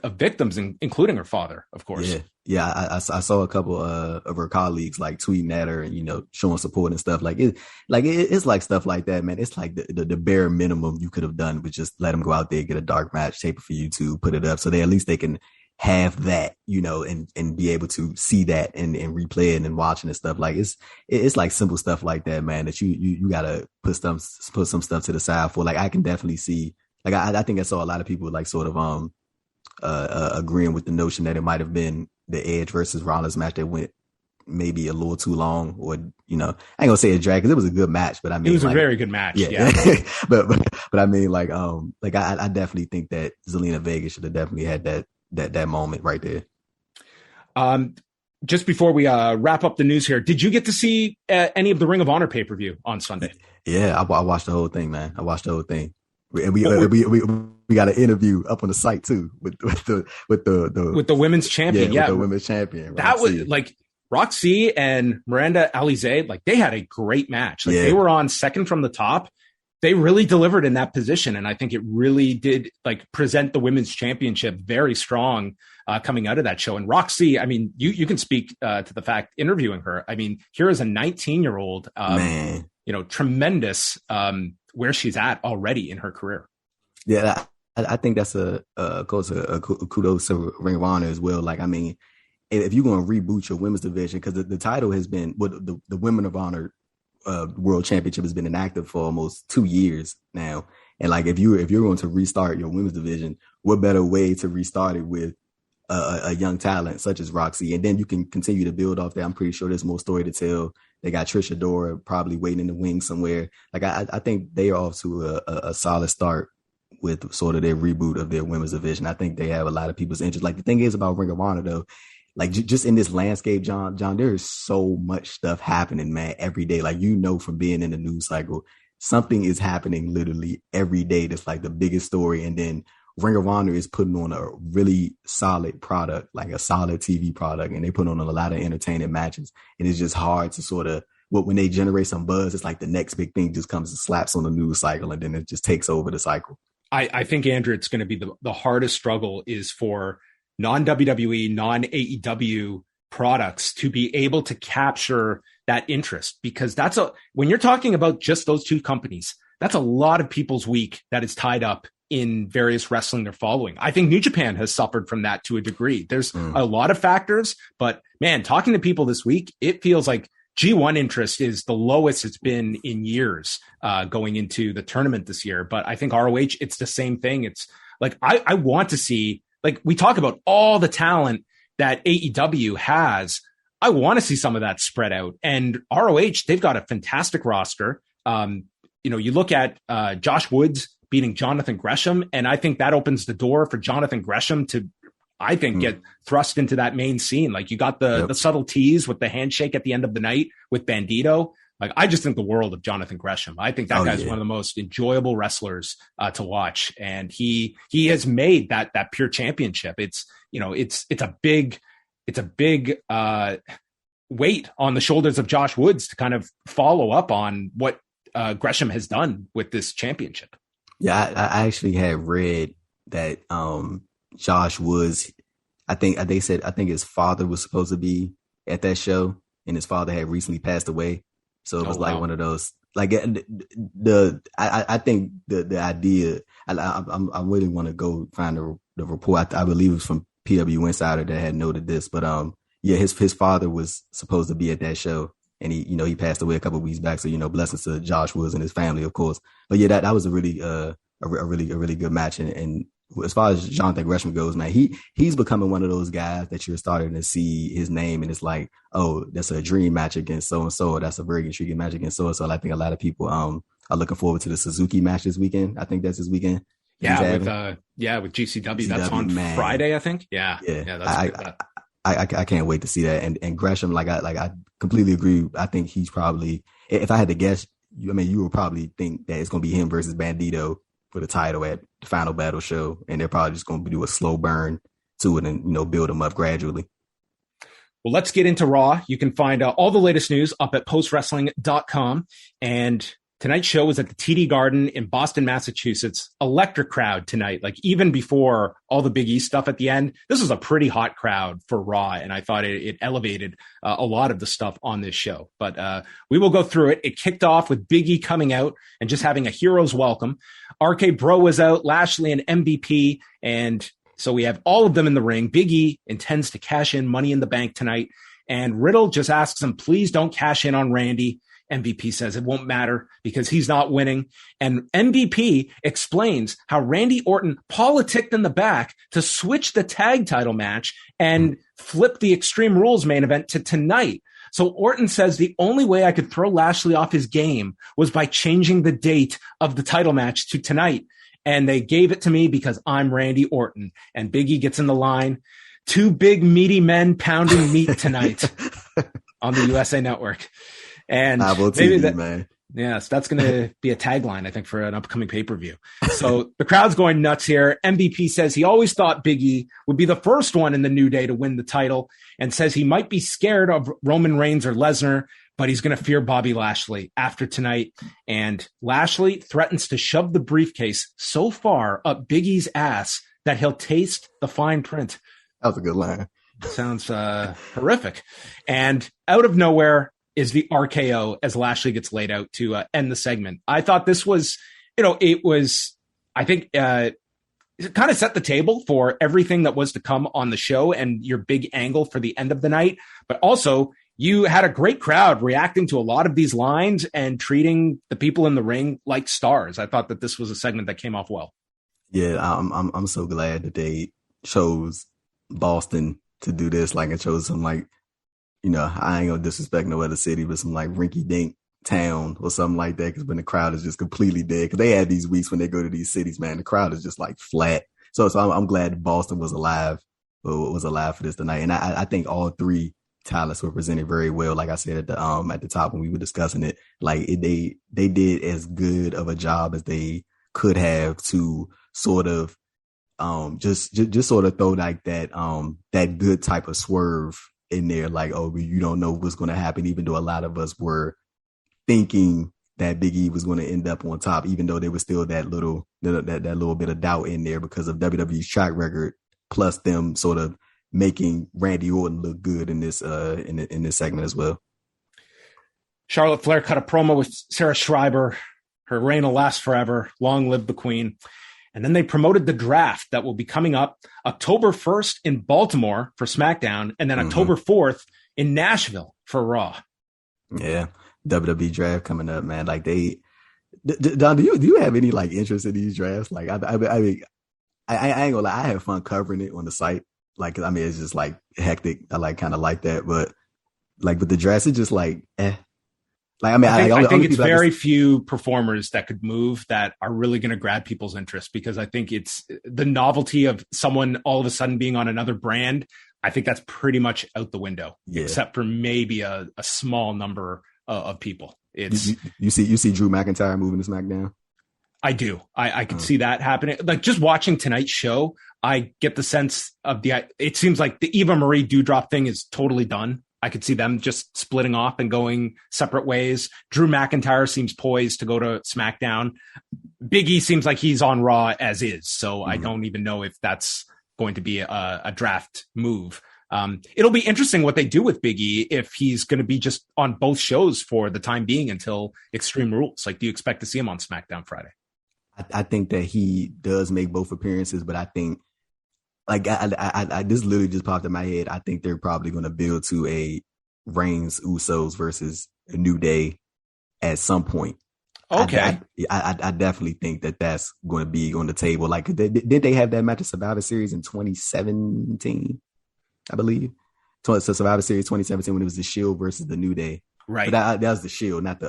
victims, including her father, of course. Yeah, I saw a couple of her colleagues like tweeting at her and, you know, showing support and stuff. It's like stuff like that, man. It's like the bare minimum you could have done with just let them go out there, get a dark match, tape it for YouTube, put it up, so at least they can have that, you know, and be able to see that and replay it and watching and stuff. Like it's like simple stuff like that, man, that you gotta put some stuff to the side for. Like I can definitely see, like I think I saw a lot of people like sort of agreeing with the notion that it might have been the Edge versus Rollins match that went maybe a little too long, or, you know, I ain't gonna say a drag because it was a good match, but I mean, it was a very good match. Yeah. but I mean, like I definitely think that Zelina Vega should have definitely had that moment right there. Just before we wrap up the news here, did you get to see any of the Ring of Honor pay-per-view on Sunday? Yeah, I watched the whole thing, man. I watched the whole thing. And we got an interview up on the site too with the women's champion. With the women's champion. Roxy. That was like Roxy and Miranda Alizé. Like they had a great match. Like they were on second from the top. They really delivered in that position, and I think it really did like present the women's championship very strong coming out of that show. And Roxy, I mean, you can speak to the fact interviewing her. I mean, here is a 19-year-old, man, you know, tremendous. Where she's at already in her career. Yeah, I think that's a kudos to Ring of Honor as well. Like, I mean, if you're going to reboot your women's division, because the title has been, the Women of Honor World Championship has been inactive for almost 2 years now. And like, if you're going to restart your women's division, what better way to restart it with a young talent such as Roxy? And then you can continue to build off that. I'm pretty sure there's more story to tell. They got Trish Adora probably waiting in the wings somewhere. Like I think they are off to a solid start with sort of their reboot of their women's division. I think they have a lot of people's interest. Like the thing is about Ring of Honor though, like just in this landscape, John, there is so much stuff happening, man, every day. Like, you know, from being in the news cycle, something is happening literally every day. That's like the biggest story. And then Ring of Honor is putting on a really solid product, like a solid TV product, and they put on a lot of entertaining matches. And it's just hard to sort of, when they generate some buzz, it's like the next big thing just comes and slaps on the news cycle, and then it just takes over the cycle. I think, Andrew, it's going to be the hardest struggle is for non-WWE, non-AEW products to be able to capture that interest, because when you're talking about just those two companies, that's a lot of people's week that is tied up in various wrestling they're following. I think New Japan has suffered from that to a degree. There's a lot of factors, but man, talking to people this week, it feels like G1 interest is the lowest it's been in years going into the tournament this year. But I think ROH, it's the same thing. It's like, I want to see, like we talk about all the talent that AEW has. I want to see some of that spread out. And ROH, they've got a fantastic roster. You know, you look at Josh Woods beating Jonathan Gresham, and I think that opens the door for Jonathan Gresham to, I think, get thrust into that main scene. Like you got the subtle tease with the handshake at the end of the night with Bandito. Like, I just think the world of Jonathan Gresham. I think that guy's one of the most enjoyable wrestlers to watch. And he has made that pure championship. It's, you know, it's a big weight on the shoulders of Josh Woods to kind of follow up on what Gresham has done with this championship. Yeah, I actually had read that Josh Woods, I think his father was supposed to be at that show, and his father had recently passed away. So it was one of those, like I think the idea, I really want to go find the report. I believe it was from PW Insider that had noted this, but his father was supposed to be at that show, and he passed away a couple of weeks back. So, blessings to Josh Woods and his family, of course. But yeah, that was a really good match, and as far as Jonathan Gresham goes, man, he's becoming one of those guys that you're starting to see his name and it's like, oh, that's a dream match against so and so. That's a very intriguing match against so and so. I think a lot of people are looking forward to the Suzuki match this weekend. I think that's this weekend. Yeah, with GCW. That's on Friday, I think. Yeah. I can't wait to see that. And Gresham, like I completely agree. I think he's probably, if I had to guess, you would probably think that it's going to be him versus Bandito for the title at the Final Battle show, and they're probably just going to do a slow burn to it and build them up gradually. Well, let's get into Raw. You can find all the latest news up at postwrestling.com, and tonight's show was at the TD Garden in Boston, Massachusetts. Electric crowd tonight. Like even before all the Big E stuff at the end, this was a pretty hot crowd for Raw, and I thought it elevated a lot of the stuff on this show. But we will go through it. It kicked off with Big E coming out and just having a hero's welcome. RK Bro was out, Lashley and MVP, and so we have all of them in the ring. Big E intends to cash in Money in the Bank tonight, and Riddle just asks him, please don't cash in on Randy. MVP says it won't matter because he's not winning. And MVP explains how Randy Orton politicked in the back to switch the tag title match and flip the Extreme Rules main event to tonight. So Orton says the only way I could throw Lashley off his game was by changing the date of the title match to tonight. And they gave it to me because I'm Randy Orton. And Big E gets in the line. Two big meaty men pounding meat tonight on the USA Network. And maybe that, man. Yes, that's going to be a tagline, I think, for an upcoming pay-per-view. So the crowd's going nuts here. MVP says he always thought Big E would be the first one in the New Day to win the title and says he might be scared of Roman Reigns or Lesnar, but he's going to fear Bobby Lashley after tonight. And Lashley threatens to shove the briefcase so far up Big E's ass that he'll taste the fine print. That was a good line. Sounds horrific. And out of nowhere is the RKO as Lashley gets laid out to end the segment. I thought this was, I think it kind of set the table for everything that was to come on the show and your big angle for the end of the night. But also, you had a great crowd reacting to a lot of these lines and treating the people in the ring like stars. I thought that this was a segment that came off well. Yeah, I'm so glad that they chose Boston to do this. Like it chose some I ain't gonna disrespect no other city, but some like rinky-dink town or something like that. Because when the crowd is just completely dead, because they had these weeks when they go to these cities, man, the crowd is just like flat. So I'm glad Boston was alive for this tonight, and I think all three talents were presented very well. Like I said at the top when we were discussing it, they did as good of a job as they could have to sort of just sort of throw like that good type of swerve in there, like, oh, you don't know what's going to happen, even though a lot of us were thinking that Big E was going to end up on top, even though there was still that little bit of doubt in there because of WWE's track record, plus them sort of making Randy Orton look good in this in this segment as well. Charlotte Flair cut a promo with Sarah Schreiber. Her reign will last forever. Long live the Queen. And then they promoted the draft that will be coming up October 1st in Baltimore for SmackDown, and then October 4th in Nashville for Raw. Yeah, WWE draft coming up, man. Like Don, do you have any like interest in these drafts? Like, I mean, I ain't gonna lie, I have fun covering it on the site. Like, I mean, it's just like hectic. I kind of like that, but like with the drafts, it's just like, Like, I mean, I think it's very few performers that could move that are really going to grab people's interest, because I think it's the novelty of someone all of a sudden being on another brand. I think that's pretty much out the window, except for maybe a small number of people. It's you see Drew McIntyre moving to SmackDown. I do. I could see that happening. Like just watching tonight's show, I get the sense of it seems like the Eva Marie Doudrop thing is totally done. I could see them just splitting off and going separate ways. Drew McIntyre seems poised to go to SmackDown. Big E seems like he's on Raw as is. So I don't even know if that's going to be a draft move. It'll be interesting what they do with Big E if he's going to be just on both shows for the time being until Extreme Rules. Like, do you expect to see him on SmackDown Friday? I think that he does make both appearances, but I think like I this literally just popped in my head. I think they're probably going to build to a Reigns Usos versus a New Day at some point. Okay. I definitely think that's going to be on the table. Like, did they have that match at Survivor Series in 2017? I believe. So Survivor Series 2017 when it was the Shield versus the New Day. Right. But that was the Shield, not the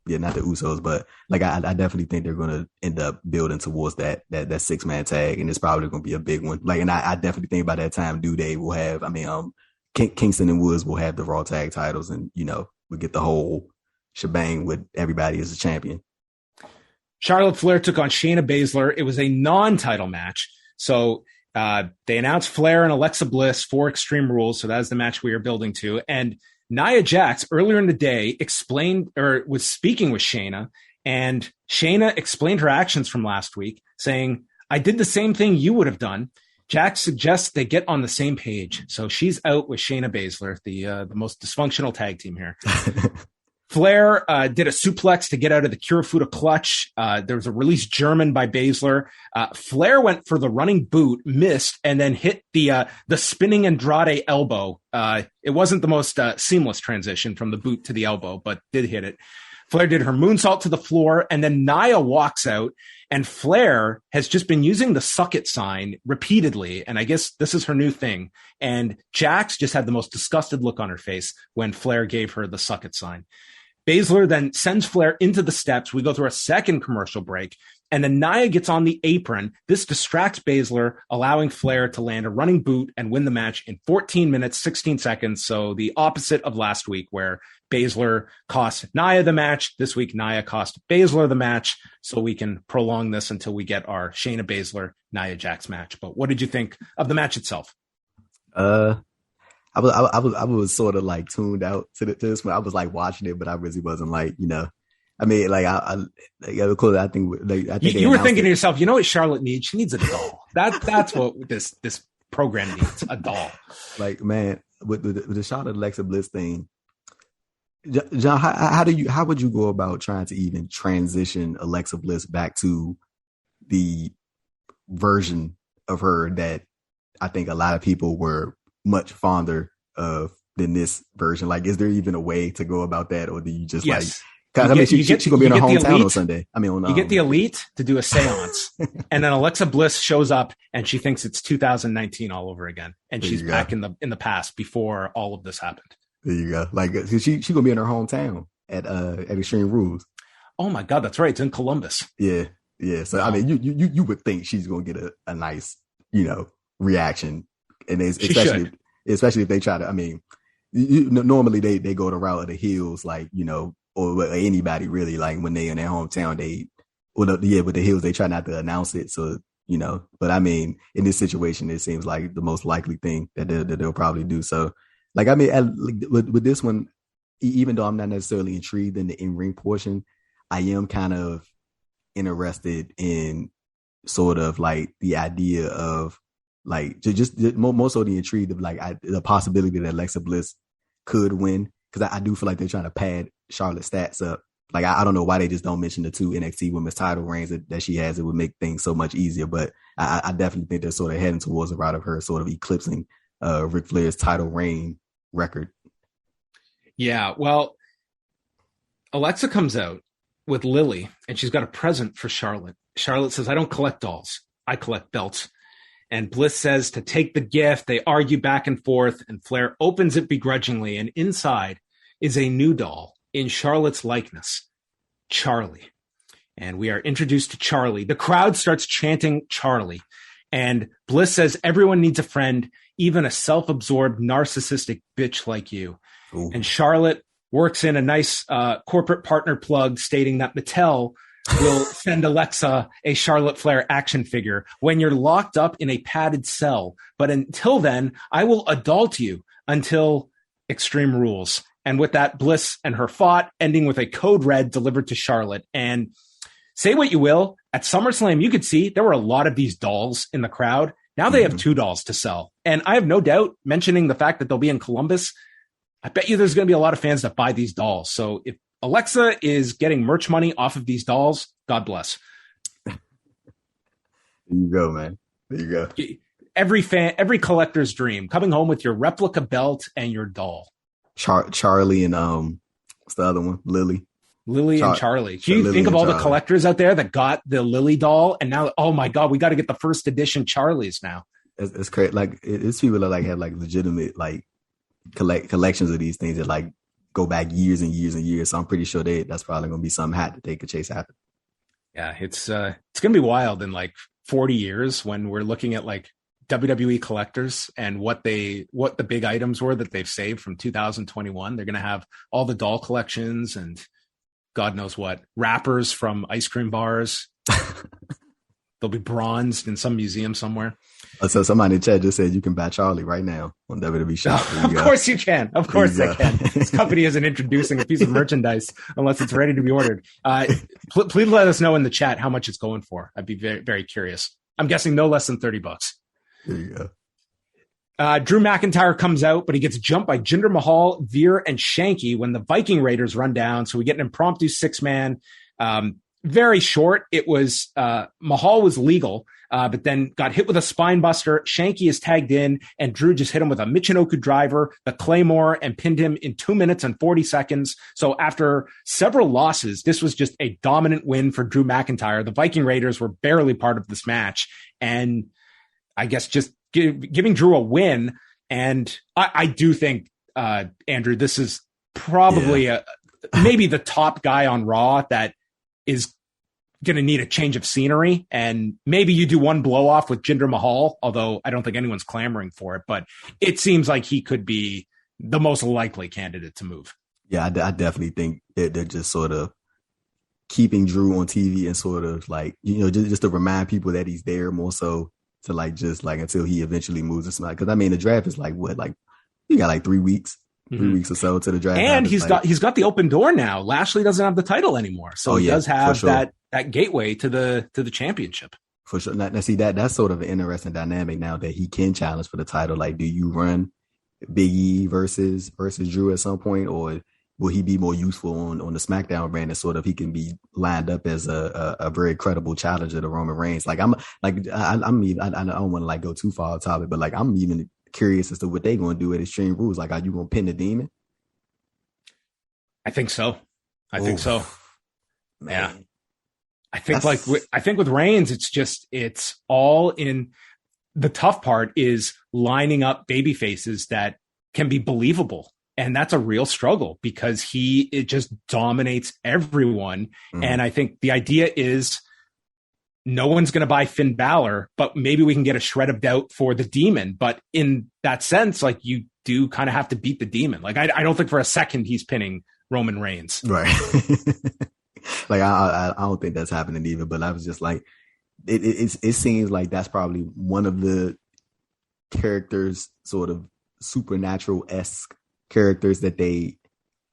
not the Usos. But like, I definitely think they're going to end up building towards that 6-man tag, and it's probably going to be a big one. Like, and I definitely think by that time, New Day will have. I mean, Kingston and Woods will have the Raw tag titles, and we'll get the whole shebang with everybody as a champion. Charlotte Flair took on Shayna Baszler. It was a non-title match. So they announced Flair and Alexa Bliss for Extreme Rules. So that's the match we are building to. And Nia Jax earlier in the day was speaking with Shayna, and Shayna explained her actions from last week, saying, "I did the same thing you would have done." Jax suggests they get on the same page. So she's out with Shayna Baszler, the most dysfunctional tag team here. Flair did a suplex to get out of the Kirifuda clutch. There was a release German by Baszler. Flair went for the running boot, missed, and then hit the spinning Andrade elbow. It wasn't the most seamless transition from the boot to the elbow, but did hit it. Flair did her moonsault to the floor, and then Nia walks out, and Flair has just been using the suck it sign repeatedly, and I guess this is her new thing. And Jax just had the most disgusted look on her face when Flair gave her the suck it sign. Baszler then sends Flair into the steps. We go through a second commercial break, and then Nia gets on the apron. This distracts Baszler, allowing Flair to land a running boot and win the match in 14 minutes, 16 seconds. So the opposite of last week, where Baszler cost Nia the match. This week, Nia cost Baszler the match. So we can prolong this until we get our Shayna Baszler, Nia Jax match. But what did you think of the match itself? I was sort of like tuned out to this one. I was like watching it, but I really wasn't like, I mean, like of course, I think you were thinking to yourself, you know what Charlotte needs? She needs a doll. That's what this program needs, a doll. Like, man, with the Charlotte Alexa Bliss thing, John, how would you go about trying to even transition Alexa Bliss back to the version of her that I think a lot of people were much fonder of than this version? Like, is there even a way to go about that, or do you just she's gonna be in her hometown on Sunday. You get the Elite to do a seance, and then Alexa Bliss shows up, and she thinks it's 2019 all over again, and she's back in the past before all of this happened. There you go. Like, she gonna be in her hometown at Extreme Rules. Oh my God, that's right. It's in Columbus. Yeah. So I mean, you would think she's gonna get a nice reaction. And especially if they try to, I mean, normally they go the route of the heels, like, or anybody really, like when they in their hometown, with the heels, they try not to announce it. So, but I mean, in this situation, it seems like the most likely thing that they'll probably do. So, like, I mean, with this one, even though I'm not necessarily intrigued in the in-ring portion, I am kind of interested in sort of like the idea of, like, just more so the intrigue of like the possibility that Alexa Bliss could win, because I do feel like they're trying to pad Charlotte's stats up. Like, I don't know why they just don't mention the 2 NXT women's title reigns that she has. It would make things so much easier. But I definitely think they're sort of heading towards the route of her sort of eclipsing Ric Flair's title reign record. Yeah, well, Alexa comes out with Lily, and she's got a present for Charlotte. Charlotte says, "I don't collect dolls. I collect belts." And Bliss says to take the gift. They argue back and forth, and Flair opens it begrudgingly. And inside is a new doll in Charlotte's likeness, Charlie. And we are introduced to Charlie. The crowd starts chanting Charlie. And Bliss says, "Everyone needs a friend, even a self-absorbed, narcissistic bitch like you." Ooh. And Charlotte works in a nice corporate partner plug stating that Mattel will send Alexa a Charlotte Flair action figure when you're locked up in a padded cell. But until then, I will adult you until Extreme Rules. And with that, Bliss and her fought, ending with a code red delivered to Charlotte. And say what you will, at SummerSlam, you could see there were a lot of these dolls in the crowd. Now they have 2 dolls to sell. And I have no doubt, mentioning the fact that they'll be in Columbus, I bet you there's going to be a lot of fans that buy these dolls. So if Alexa is getting merch money off of these dolls, God bless. There you go, man. There you go. Every collector's dream, coming home with your replica belt and your doll. Charlie and what's the other one? Lily. Lily and Charlie. Do you think of all the collectors out there that got the Lily doll, and now, oh my God, we got to get the first edition Charlies now. It's crazy. Like it's people that like have like legitimate like collections of these things that like go back years and years and years. So I'm pretty sure that's probably going to be some hat that they could chase after. Yeah, it's going to be wild in like 40 years when we're looking at like WWE collectors and what the big items were that they've saved from 2021. They're going to have all the doll collections and God knows what, wrappers from ice cream bars. They'll be bronzed in some museum somewhere. So somebody in the chat just said you can buy Charlie right now on WWE Shop. Of course you can. Of course I can. This company isn't introducing a piece of merchandise unless it's ready to be ordered. Please let us know in the chat how much it's going for. I'd be very, very curious. I'm guessing no less than $30. There you go. Drew McIntyre comes out, but he gets jumped by Jinder Mahal, Veer, and Shanky when the Viking Raiders run down. So we get an impromptu 6-man. Very short. It was Mahal was legal, but then got hit with a spine buster. Shanky is tagged in, and Drew just hit him with a Michinoku driver, the Claymore, and pinned him in 2 minutes and 40 seconds. So after several losses, this was just a dominant win for Drew McIntyre. The Viking Raiders were barely part of this match, and I guess just giving Drew a win. And I do think, Andrew, this is probably maybe the top guy on Raw that is going to need a change of scenery. And maybe you do one blow off with Jinder Mahal, although I don't think anyone's clamoring for it, but it seems like he could be the most likely candidate to move. Yeah, I definitely think that they're just sort of keeping Drew on TV and sort of like, just to remind people that he's there more so to like, just like until he eventually moves to SmackDown. Cause I mean, the draft is like what, like you got like 3 weeks. 3 weeks or so to the draft. And he's got the open door now. Lashley doesn't have the title anymore. So he does have that gateway to the championship. For sure. Now see that's sort of an interesting dynamic now that he can challenge for the title. Like, do you run Big E versus Drew at some point, or will he be more useful on the SmackDown brand and sort of he can be lined up as a very credible challenger to Roman Reigns? Like I don't want to like go too far off topic, but like I'm even curious as to what they're going to do at Extreme Rules. Like, are you going to pin the Demon? I think so. Man. Yeah. I think with Reigns, it's all in. The tough part is lining up baby faces that can be believable. And that's a real struggle because it just dominates everyone. Mm. And I think the idea is no one's going to buy Finn Balor, but maybe we can get a shred of doubt for the Demon. But in that sense, like you do kind of have to beat the Demon. Like I don't think for a second he's pinning Roman Reigns. Right. Like I don't think that's happening either. But I was just like, it seems like that's probably one of the characters, sort of supernatural-esque characters that they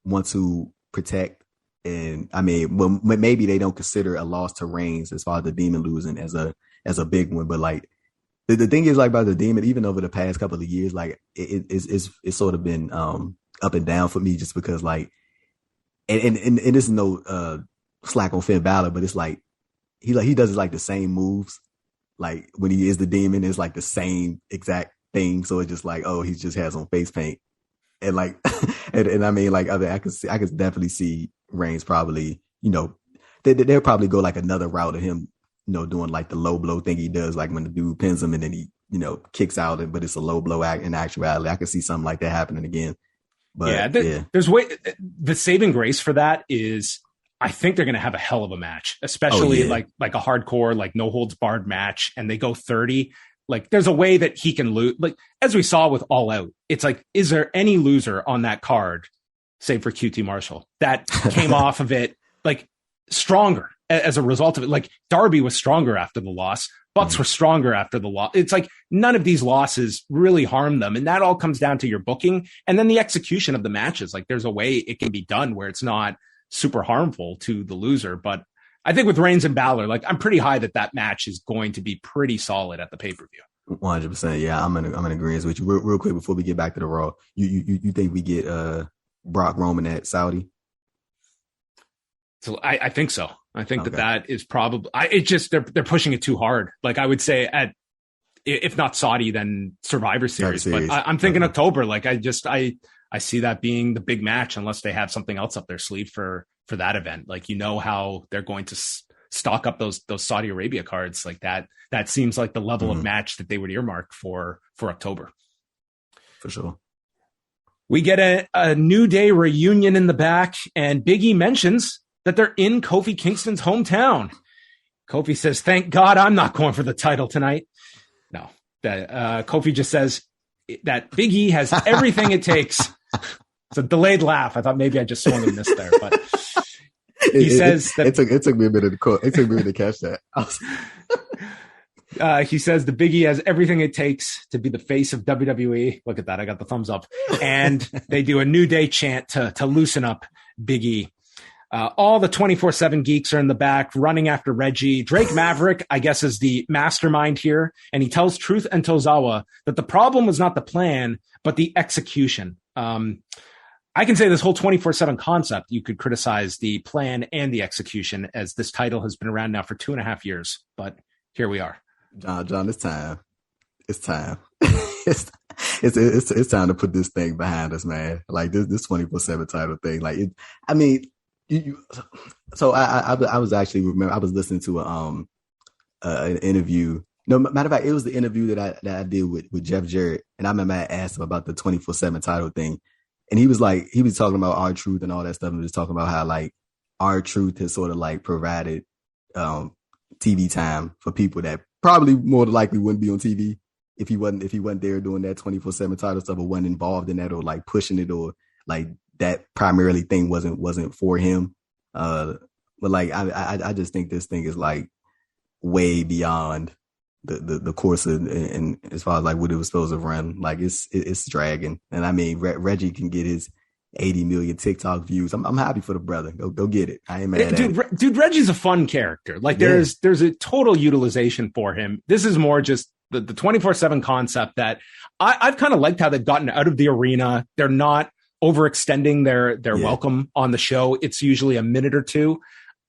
want to protect. And I mean, well, maybe they don't consider a loss to Reigns as far as the Demon losing as a big one. But like the thing is, like about the Demon, even over the past couple of years, like it's sort of been up and down for me, just because like, and this is no slack on Finn Balor, but it's like he does like the same moves. Like when he is the Demon, it's like the same exact thing. So it's just like, oh, he just has on face paint. And like, and I mean, like, I could definitely see Reigns probably, they'll probably go like another route of him, doing like the low blow thing he does, like when the dude pins him and then he, kicks out, but it's a low blow act in actuality. I could see something like that happening again. But there's the saving grace for that is I think they're going to have a hell of a match, especially like a hardcore, like no holds barred match, and they go 30. Like there's a way that he can lose. Like as we saw with All Out, it's like, is there any loser on that card, save for QT Marshall, that came off of it like stronger as a result of it? Like Darby was stronger after the loss. Bucks were stronger after the loss. It's like none of these losses really harm them. And that all comes down to your booking and then the execution of the matches. Like there's a way it can be done where it's not super harmful to the loser. But I think with Reigns and Balor, like I'm pretty high that match is going to be pretty solid at the pay-per-view. 100%. Yeah, I'm in agreement with you. Real quick before we get back to the Raw, you think we get Brock Roman at Saudi? So I think so. I think that is probably. It's just they're pushing it too hard. Like I would say if not Saudi, then Survivor Series. But I'm thinking October. Like I see that being the big match unless they have something else up their sleeve for for that event. Like, you know how they're going to stock up those Saudi Arabia cards like that. That seems like the level of match that they would earmark for October. For sure. We get a New Day reunion in the back, and Big E mentions that they're in Kofi Kingston's hometown. Kofi says, "Thank God I'm not going for the title tonight." No, Kofi just says that Big E has everything it takes. It's a delayed laugh. I thought maybe I just swung and missed there, but he says that it took me a minute to catch that. He says the Big E has everything it takes to be the face of WWE. Look at that. I got the thumbs up. And they do a New Day chant to loosen up Big E. All the 24/7 geeks are in the back running after Reggie. Drake Maverick, I guess, is the mastermind here. And he tells Truth and Tozawa that the problem was not the plan, but the execution. I can say this whole 24/7 concept, you could criticize the plan and the execution, as this title has been around now for 2.5 years. But here we are. John, it's time. It's time. it's time to put this thing behind us, man. Like this 24/7 title thing. Like so I was actually, remember, I was listening to an interview. No, matter of fact, it was the interview that I did with Jeff Jarrett, and I remember I asked him about the 24/7 title thing, and he was talking about R-Truth and all that stuff, and was talking about how like R-Truth has sort of like provided TV time for people that probably more than likely wouldn't be on TV if he wasn't there doing that 24/7 title stuff, or wasn't involved in that, or like pushing it, or like that primarily thing wasn't for him. But like I just think this thing is like way beyond the course and as far as like what it was supposed to run. Like it's dragging. And I mean, Reggie can get his 80 million TikTok views. I'm happy for the brother. Go get it. I ain't mad at it. Dude, Reggie's a fun character. Like there's a total utilization for him. This is more just the 24/7 concept that I've kind of liked how they've gotten out of the arena. They're not overextending their welcome on the show. It's usually a minute or two.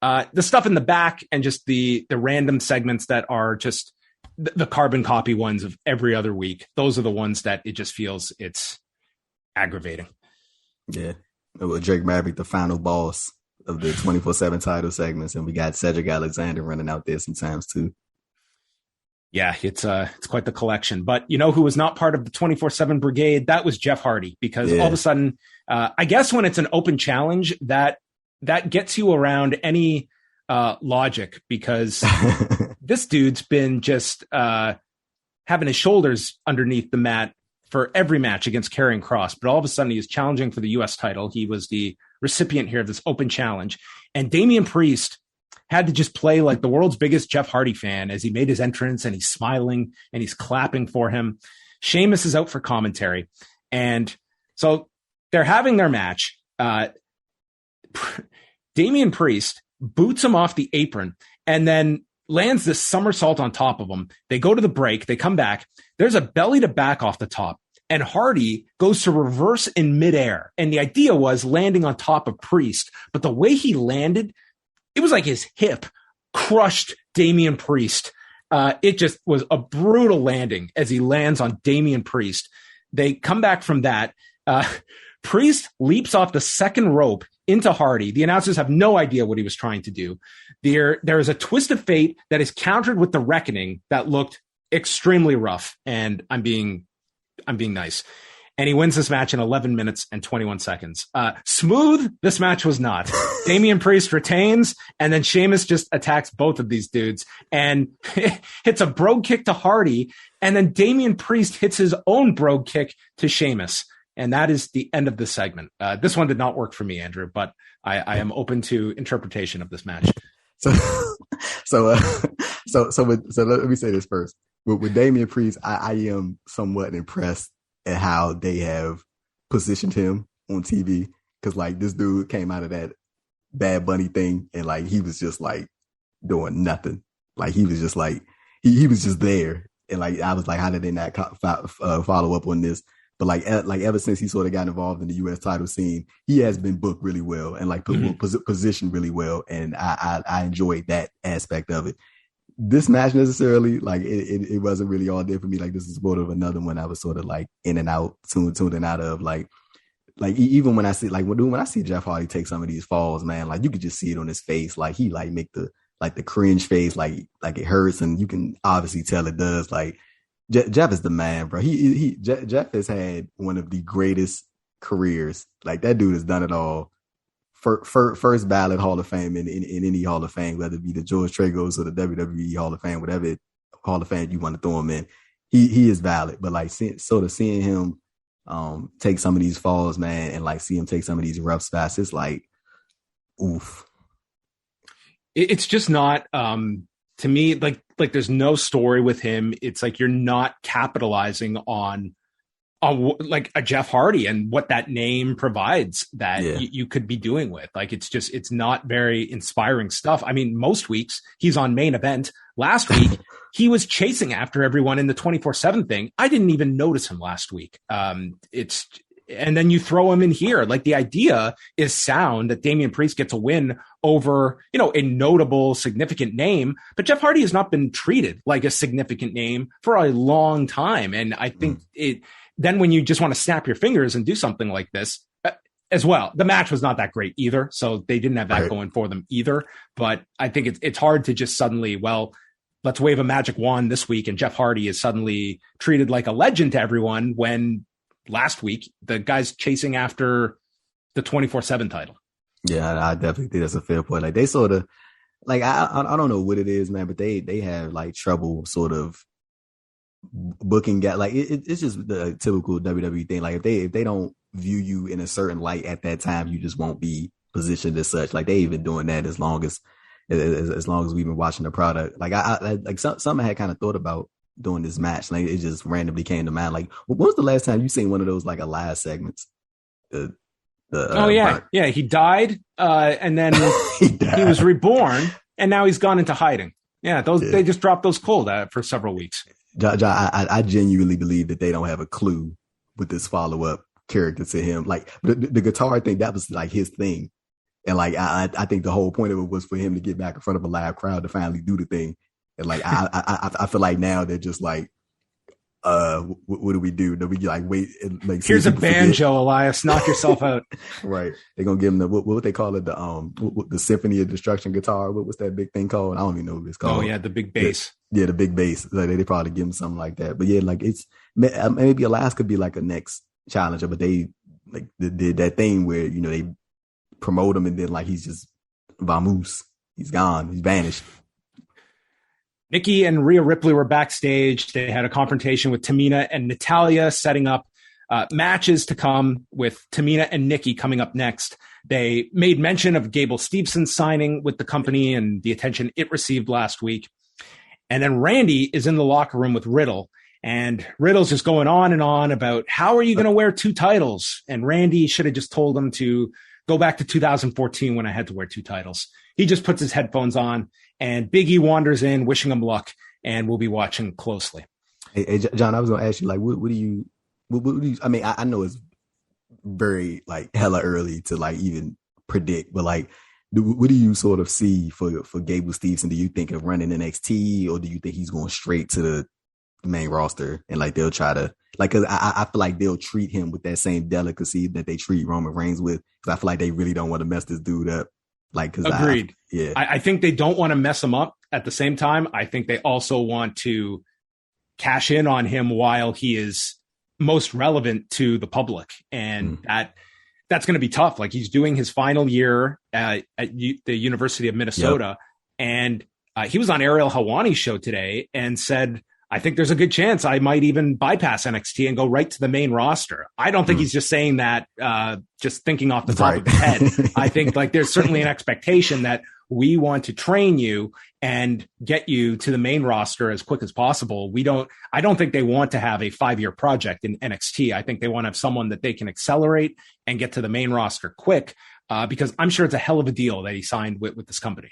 The stuff in the back and just the random segments that are just the carbon copy ones of every other week. Those are the ones that it just feels it's aggravating. Yeah. Well, Drake Maverick, the final boss of the 24/7 title segments, and we got Cedric Alexander running out there sometimes too. Yeah, it's quite the collection. But you know who was not part of the 24/7 brigade? That was Jeff Hardy, because all of a sudden, I guess when it's an open challenge, that gets you around any logic, because this dude's been just having his shoulders underneath the mat for every match against Karrion Kross. But all of a sudden, he's challenging for the U.S. title. He was the recipient here of this open challenge. And Damian Priest had to just play like the world's biggest Jeff Hardy fan as he made his entrance, and he's smiling and he's clapping for him. Sheamus is out for commentary. And so they're having their match. Damian Priest boots him off the apron and then lands this somersault on top of him. They go to the break. They come back. There's a belly to back off the top, and Hardy goes to reverse in midair. And the idea was landing on top of Priest, but the way he landed, it was like his hip crushed Damian Priest. It just was a brutal landing as he lands on Damian Priest. They come back from that. Priest leaps off the second rope into Hardy. The announcers have no idea what he was trying to do. There is a twist of fate that is countered with the Reckoning that looked extremely rough, and I'm being nice. And he wins this match in 11 minutes and 21 seconds. Smooth, this match was not. Damian Priest retains, and then Sheamus just attacks both of these dudes and hits a brogue kick to Hardy, and then Damian Priest hits his own brogue kick to Sheamus. And that is the end of the segment. This one did not work for me, Andrew, but I am open to interpretation of this match. So let me say this first. With Damian Priest, I am somewhat impressed at how they have positioned him on TV, because like this dude came out of that Bad Bunny thing and like he was just like doing nothing. Like he was just like he was just there, and like I was like, how did they not follow up on this? But like ever since he sort of got involved in the U.S. title scene, he has been booked really well and like positioned really well, and I enjoyed that aspect of it. This match necessarily, like it wasn't really all there for me. Like this is sort of another one I was sort of like in and out, tuned and out of. Like like even when I see when I see Jeff Hardy take some of these falls, man, like you could just see it on his face, like he like make the cringe face, like it hurts, and you can obviously tell it does. Like Jeff is the man, bro. Jeff has had one of the greatest careers. Like that dude has done it all. First ballot Hall of Fame in any Hall of Fame, whether it be the George Tragos or the WWE Hall of Fame, whatever Hall of Fame you want to throw him in, he is valid. But like seeing him take some of these falls, man, and like see him take some of these rough spots, it's like, oof. It's just not to me like there's no story with him. It's like you're not capitalizing on like a Jeff Hardy and what that name provides that you could be doing with. Like it's not very inspiring stuff. I mean, most weeks he's on main event. Last week he was chasing after everyone in the 24/7 thing. I didn't even notice him last week. And then you throw him in here. Like the idea is sound that Damian Priest gets a win over, a notable, significant name. But Jeff Hardy has not been treated like a significant name for a long time. And I think then when you just want to snap your fingers and do something like this as well, the match was not that great either. So they didn't have that going for them either. But I think it's hard to just suddenly, let's wave a magic wand this week. And Jeff Hardy is suddenly treated like a legend to everyone when last week the guy's chasing after the 24/7 title. Yeah, I definitely think that's a fair point. Like they sort of like, I don't know what it is, man, but they have like trouble sort of booking like it's just the typical WWE thing. Like if they don't view you in a certain light at that time, you just won't be positioned as such. Like they've been doing that as long as we've been watching the product. Like I like something I had kind of thought about doing this match. Like it just randomly came to mind. Like when was the last time you seen one of those like Elias segments? He died and then he was reborn and now he's gone into hiding. They just dropped those cold for several weeks. I genuinely believe that they don't have a clue with this follow-up character to him. Like the guitar thing, that was like his thing. And like I think the whole point of it was for him to get back in front of a live crowd to finally do the thing. And like I feel like now they're just like, what do we do? Do we like wait and like here's a banjo, forget? Elias, knock yourself out. Right. They're gonna give him the what they call it, the Symphony of Destruction guitar. What's that big thing called? I don't even know what it's called. Oh yeah, the big bass. The big bass. Like they probably give him something like that. But yeah, like it's maybe Elias could be like a next challenger, but they like did that thing where they promote him and then like he's just vamoose. He's gone. He's vanished. Nikki and Rhea Ripley were backstage. They had a confrontation with Tamina and Natalya, setting up matches to come with Tamina and Nikki coming up next. They made mention of Gable Steveson signing with the company and the attention it received last week. And then Randy is in the locker room with Riddle. And Riddle's just going on and on about how are you going to wear two titles? And Randy should have just told him to go back to 2014 when I had to wear two titles. He just puts his headphones on and Big E wanders in wishing him luck, and we'll be watching closely. Hey John, I was going to ask you, like, what do you, I mean, I know it's very like hella early to like even predict, but like, what do you sort of see for Gable Steveson? Do you think of running NXT, or do you think he's going straight to the main roster and like they'll try to like, cause I feel like they'll treat him with that same delicacy that they treat Roman Reigns with, because I feel like they really don't want to mess this dude up. Like, cause agreed. I think they don't want to mess him up. At the same time, I think they also want to cash in on him while he is most relevant to the public, and that's going to be tough. Like he's doing his final year at the University of Minnesota, and he was on Ariel Helwani's show today and said, I think there's a good chance I might even bypass NXT and go right to the main roster. I don't think he's just saying that, just thinking off the top of his head. I think like there's certainly an expectation that we want to train you and get you to the main roster as quick as possible. I don't think they want to have a 5-year project in NXT. I think they want to have someone that they can accelerate and get to the main roster quick, because I'm sure it's a hell of a deal that he signed with this company.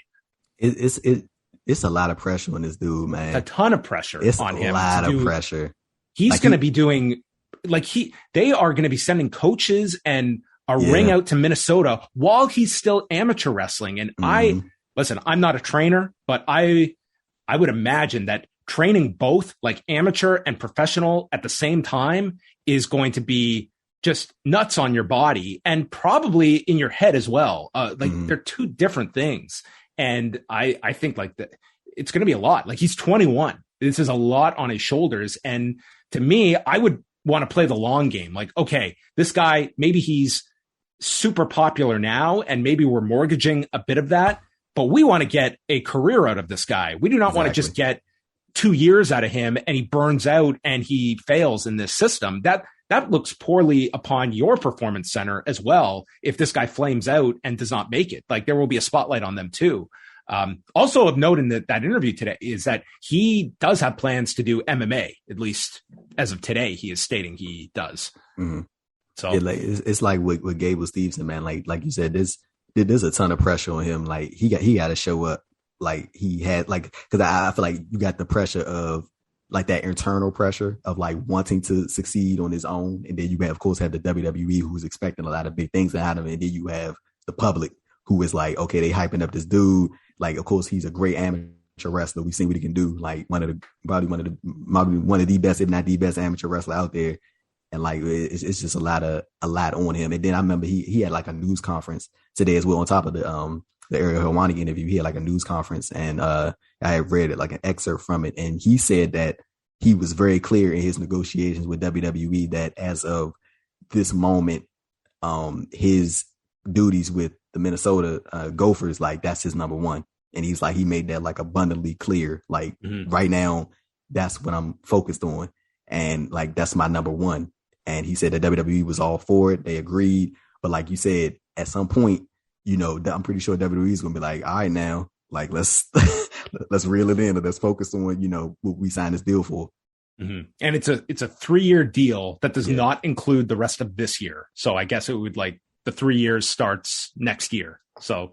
It's a lot of pressure on this dude, man. A ton of pressure on him. It's a lot of pressure. He's like going to be doing like they are going to be sending coaches and a ring out to Minnesota while he's still amateur wrestling. And I'm not a trainer, but I would imagine that training both like amateur and professional at the same time is going to be just nuts on your body and probably in your head as well. They're two different things. And I think like that it's going to be a lot. Like he's 21. This is a lot on his shoulders. And to me, I would want to play the long game. Like, okay, this guy, maybe he's super popular now and maybe we're mortgaging a bit of that, but we want to get a career out of this guy. We do not want to just get 2 years out of him and he burns out and he fails in this system. That looks poorly upon your performance center as well. If this guy flames out and does not make it, like there will be a spotlight on them too. Also of note in that interview today is that he does have plans to do MMA, at least as of today, he is stating he does. Mm-hmm. So it's like with Gable Steveson, man, like you said, there's a ton of pressure on him. Like he got to show up like he had, like, cause I feel like you got the pressure of like that internal pressure of like wanting to succeed on his own. And then you of course have the WWE who's expecting a lot of big things out of it. And then you have the public who is like, okay, they hyping up this dude. Like, of course, he's a great amateur wrestler. We've seen what he can do. Like probably one of the best, if not the best amateur wrestler out there. And like, it's just a lot on him. And then I remember he had like a news conference today as well. On top of the Ariel Helwani interview, he had like a news conference, and I had read it, like an excerpt from it. And he said that he was very clear in his negotiations with WWE that as of this moment, his duties with the Minnesota Gophers, like that's his number one. And he's like, he made that like abundantly clear. Like right now, that's what I'm focused on. And like, that's my number one. And he said that WWE was all for it. They agreed. But like you said, at some point, you know, I'm pretty sure WWE is going to be like, all right, now, like, let's reel it in, and let's focus on, you know, what we signed this deal for. Mm-hmm. And it's a 3-year deal that does not include the rest of this year. So I guess it would, like, the 3 years starts next year. So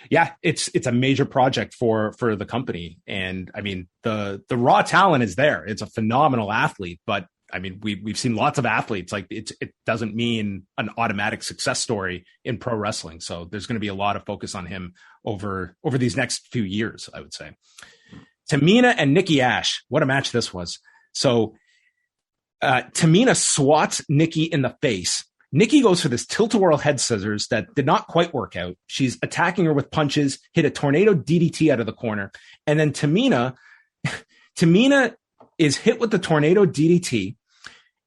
yeah, it's a major project for the company. And I mean, the raw talent is there. It's a phenomenal athlete, but I mean, we've seen lots of athletes. Like it doesn't mean an automatic success story in pro wrestling. So there's going to be a lot of focus on him over these next few years, I would say. Tamina and Nikki Ash. What a match this was. So Tamina swats Nikki in the face. Nikki goes for this tilt-a-whirl head scissors that did not quite work out. She's attacking her with punches, hit a tornado DDT out of the corner. And then Tamina is hit with the tornado DDT,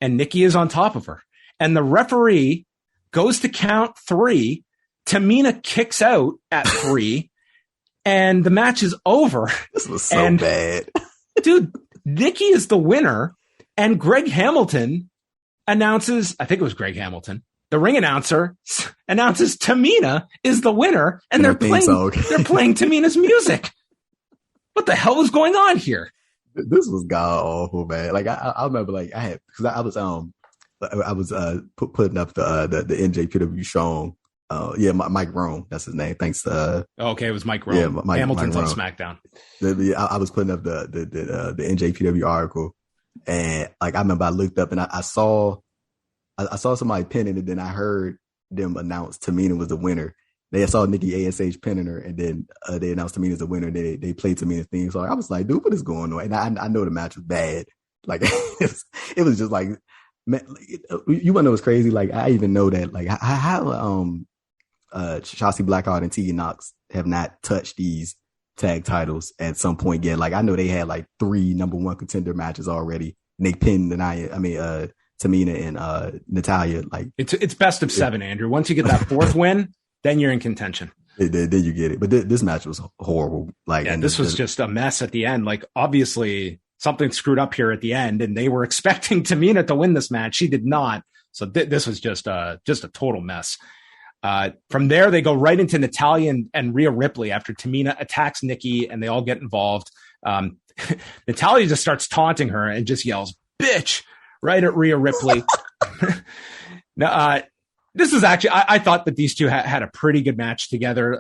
and Nikki is on top of her. And the referee goes to count 3. Tamina kicks out at 3, and the match is over. This was so bad. Dude, Nikki is the winner, and Greg Hamilton announces, I think it was Greg Hamilton, the ring announcer announces Tamina is the winner, and they're playing Tamina's music. What the hell was going on here? This was god awful, man. Like I remember, like I was putting up the NJPW song. Mike Rome, that's his name. Thanks to okay, it was Mike Rome. Yeah, Hamilton's Mike on SmackDown. I was putting up the NJPW article, and like I remember I looked up and I saw somebody pinning it, and then I heard them announce Tamina was the winner. They saw Nikki ASH pinning her, and then they announced Tamina as the winner. They played Tamina's theme. So I was like, dude, what is going on? And I know the match was bad. Like it was just like, man, you want to know what's crazy? Like I even know that like how Shotzi Blackheart and Tegan Nox have not touched these tag titles at some point yet. Like I know they had like 3 number 1 contender matches already. And they pinned Tamina and Natalya. Like it's best of 7, Andrew. Once you get that 4th win, then you're in contention. Then you get it. But this match was horrible. Like, and this was just a mess at the end. Like, obviously, something screwed up here at the end, and they were expecting Tamina to win this match. She did not. So this was just a total mess. From there, they go right into Natalya and Rhea Ripley after Tamina attacks Nikki, and they all get involved. Natalya just starts taunting her and just yells, "Bitch!" right at Rhea Ripley. Now, this is actually, I thought that these two had a pretty good match together.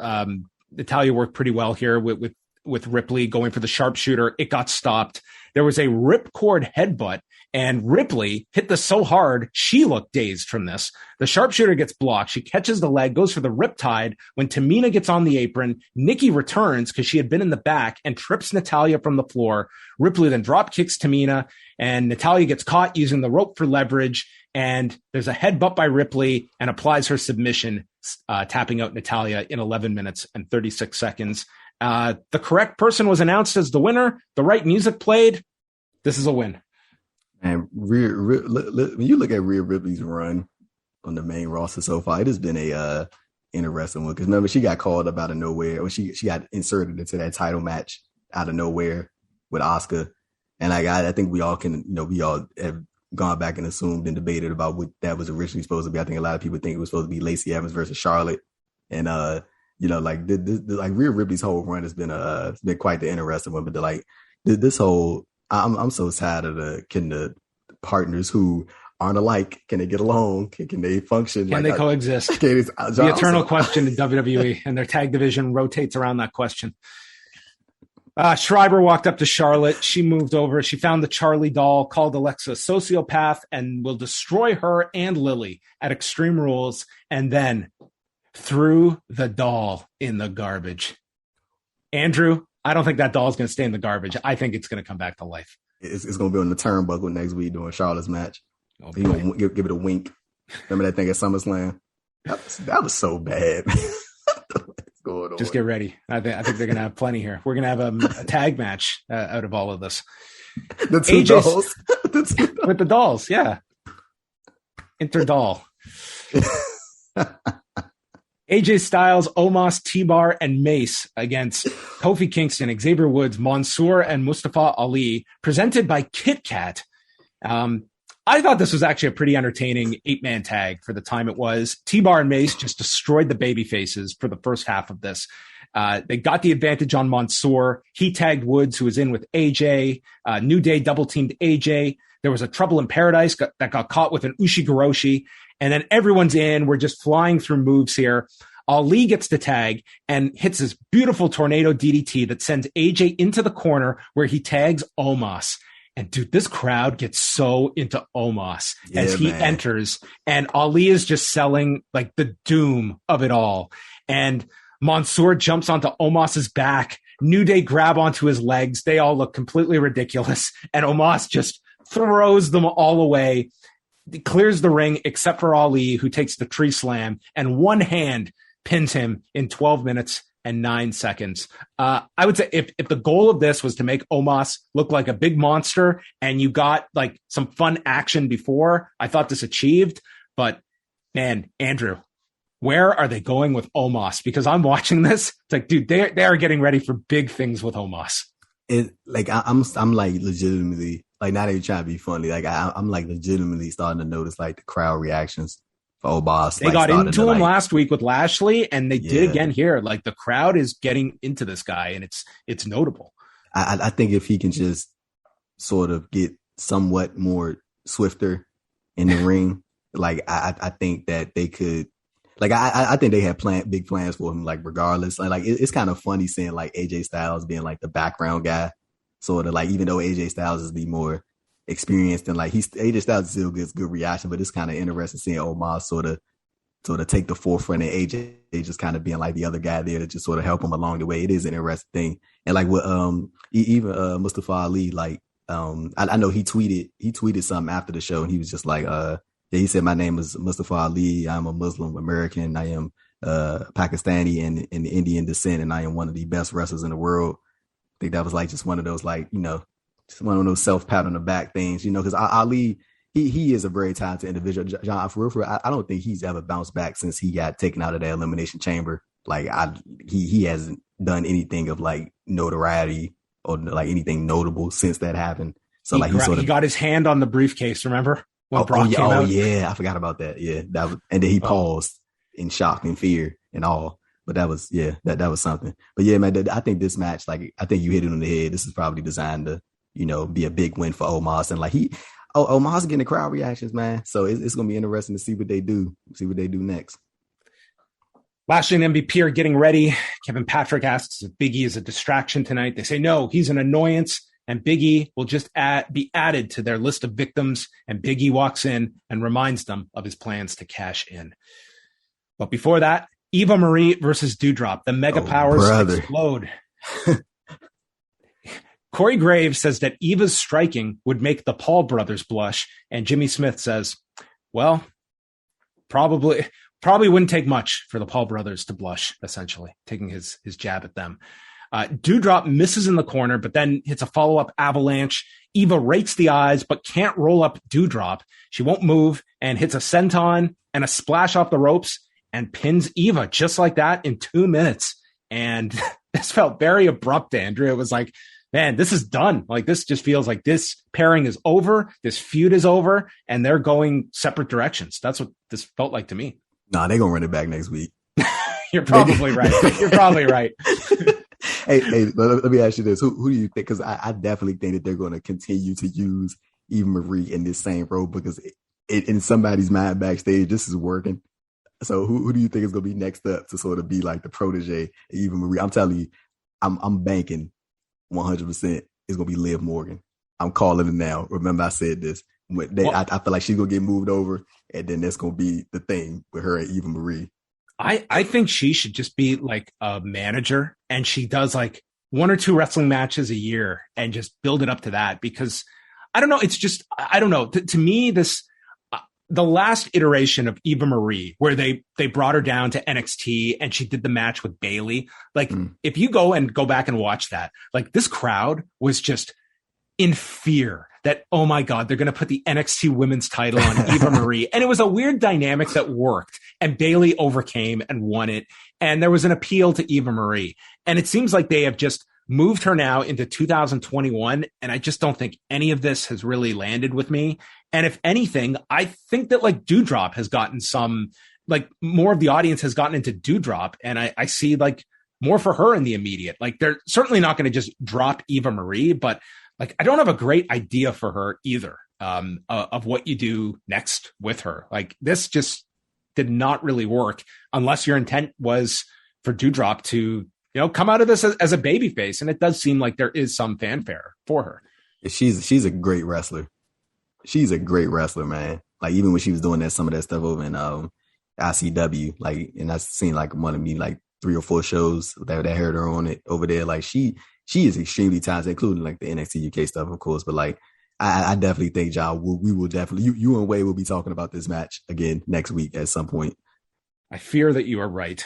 Natalya worked pretty well here with Ripley going for the sharpshooter. It got stopped. There was a ripcord headbutt, and Ripley hit this so hard, she looked dazed from this. The sharpshooter gets blocked. She catches the leg, goes for the riptide. When Tamina gets on the apron, Nikki returns because she had been in the back and trips Natalya from the floor. Ripley then drop kicks Tamina, and Natalya gets caught using the rope for leverage. And there's a headbutt by Ripley and applies her submission, tapping out Natalya in 11 minutes and 36 seconds. The correct person was announced as the winner. The right music played. This is a win. And when you look at Rhea Ripley's run on the main roster so far, it has been a interesting one. Because remember, she got called up out of nowhere, or she got inserted into that title match out of nowhere with Asuka. And like I think we all can, we all have gone back and assumed and debated about what that was originally supposed to be. I think a lot of people think it was supposed to be Lacey Evans versus Charlotte. And like Rhea Ripley's whole run has been quite the interesting one. But this whole, I'm so tired of the partners who aren't alike. Can they get along? Can they function? Can they coexist? The eternal question in WWE, and their tag division rotates around that question. Schreiber walked up to Charlotte. She moved over. She found the Charlie doll, called Alexa a sociopath, and will destroy her and Lily at Extreme Rules, and then threw the doll in the garbage. Andrew, I don't think that doll's going to stay in the garbage. I think it's going to come back to life. It's going to be on the turnbuckle next week during Charlotte's match. Oh, he's going to give it a wink. Remember that thing at SummerSlam? That was so bad. Just get ready. I think they're going to have plenty here. We're going to have a tag match out of all of this. The two dolls. With the dolls, yeah. Interdoll. AJ Styles, Omos, T-Bar, and Mace against Kofi Kingston, Xavier Woods, Mansoor, and Mustafa Ali, presented by Kit Kat. I thought this was actually a pretty entertaining 8-man tag for the time it was. T-Bar and Mace just destroyed the baby faces for the first half of this. They got the advantage on Mansoor. He tagged Woods, who was in with AJ. New Day double-teamed AJ. There was a Trouble in Paradise that got caught with an Ushigoroshi. And then everyone's in. We're just flying through moves here. Ali gets the tag and hits this beautiful tornado DDT that sends AJ into the corner where he tags Omos. And dude, this crowd gets so into Omos as he enters, and Ali is just selling like the doom of it all. And Mansoor jumps onto Omos's back. New Day grab onto his legs. They all look completely ridiculous. And Omos just throws them all away. He clears the ring except for Ali, who takes the tree slam, and one hand pins him in 12 minutes and 9 seconds. I would say if the goal of this was to make Omos look like a big monster and you got like some fun action before, I thought this achieved. But man, Andrew, where are they going with Omos? Because I'm watching this. It's like, dude, they are getting ready for big things with Omos. I'm like legitimately, like, not even trying to be funny. Like I'm like legitimately starting to notice like the crowd reactions for Omos. They got into him last week with Lashley, and they did again here. Like the crowd is getting into this guy, and it's notable. I think if he can just sort of get somewhat more swifter in the ring, like I think that they could. Like I think they had big plans for him. Like regardless, like it's kind of funny seeing like AJ Styles being like the background guy, sort of like, even though AJ Styles is the more experienced and like AJ Styles still gets good reaction, but it's kind of interesting seeing Omos sort of take the forefront and AJ just kind of being like the other guy there to just sort of help him along the way. It is an interesting thing. And like with even Mustafa Ali, like I know he tweeted something after the show, and he was just like he said, "My name is Mustafa Ali. I'm a Muslim American. I am Pakistani and Indian descent, and I am one of the best wrestlers in the world." I think that was like just one of those, like, just one of those self-pat on the back things, because Ali, he is a very talented individual. John, for real, I don't think he's ever bounced back since he got taken out of that Elimination Chamber. Like he hasn't done anything of like notoriety or like anything notable since that happened. So he got his hand on the briefcase, remember? Yeah, I forgot about that. Yeah, and then he paused in shock and fear and all. But that was that was something. But yeah, man, I think this match, like, I think you hit it on the head. This is probably designed to, be a big win for Omos, and like Omos getting the crowd reactions, man. So it's gonna be interesting to see what they do next. Lashley and MVP are getting ready. Kevin Patrick asks if Big E is a distraction tonight. They say no, he's an annoyance. And Big E will just be added to their list of victims. And Big E walks in and reminds them of his plans to cash in. But before that, Eva Marie versus Doudrop. The mega powers explode. Corey Graves says that Eva's striking would make the Paul brothers blush. And Jimmy Smith says, well, probably wouldn't take much for the Paul brothers to blush, essentially, taking his jab at them. Doudrop misses in the corner, but then hits a follow-up avalanche. Eva rakes the eyes, but can't roll up Doudrop. She won't move and hits a senton and a splash off the ropes and pins Eva just like that in 2 minutes. And this felt very abrupt, Andrew. It was like, man, this is done. Like, this just feels like this pairing is over. This feud is over, and they're going separate directions. That's what this felt like to me. Nah, they're going to run it back next week. You're probably right. You're probably right. Hey, let me ask you this. Who do you think? Because I definitely think that they're going to continue to use Eva Marie in this same role because in somebody's mind backstage, this is working. So who do you think is going to be next up to sort of be like the protege of Eva Marie? I'm telling you, I'm banking 100% it's going to be Liv Morgan. I'm calling it now. Remember, I said this. I feel like she's going to get moved over, and then that's going to be the thing with her and Eva Marie. I think she should just be like a manager, and she does like 1 or 2 wrestling matches a year and just build it up to that, because I don't know. It's just, I don't know. To me, the last iteration of Eva Marie, where they brought her down to NXT and she did the match with Bayley. Like, if you go back and watch that, like, this crowd was just in fear that, oh my God, they're going to put the NXT women's title on Eva Marie. And it was a weird dynamic that worked, and Bayley overcame and won it. And there was an appeal to Eva Marie. And it seems like they have just moved her now into 2021. And I just don't think any of this has really landed with me. And if anything, I think that like Doudrop has gotten some, like, more of the audience has gotten into Doudrop. And I see like more for her in the immediate. Like, they're certainly not going to just drop Eva Marie, but like, I don't have a great idea for her either, of what you do next with her. Like, this just did not really work unless your intent was for Doudrop to, come out of this as a babyface. And it does seem like there is some fanfare for her. She's a great wrestler. She's a great wrestler, man. Like, even when she was doing some of that stuff over in ICW, like, and I've seen like one of me like 3 or 4 shows that heard her on it over there. Like, she is extremely talented, including like the NXT UK stuff, of course. But like, I definitely think, John, we will definitely, you and Wade will be talking about this match again next week at some point. I fear that you are right.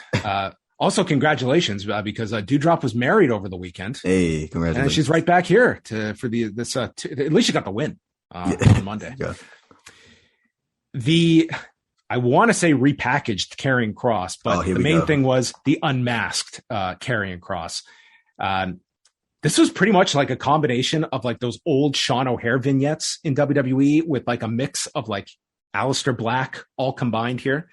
Also, congratulations, because Doudrop was married over the weekend. Hey, congratulations! And she's right back here for this. At least she got the win on Monday. Yeah. I want to say repackaged Karrion Kross, but the main thing was the unmasked Karrion Kross. This was pretty much like a combination of like those old Sean O'Haire vignettes in WWE with like a mix of like Aleister Black all combined here.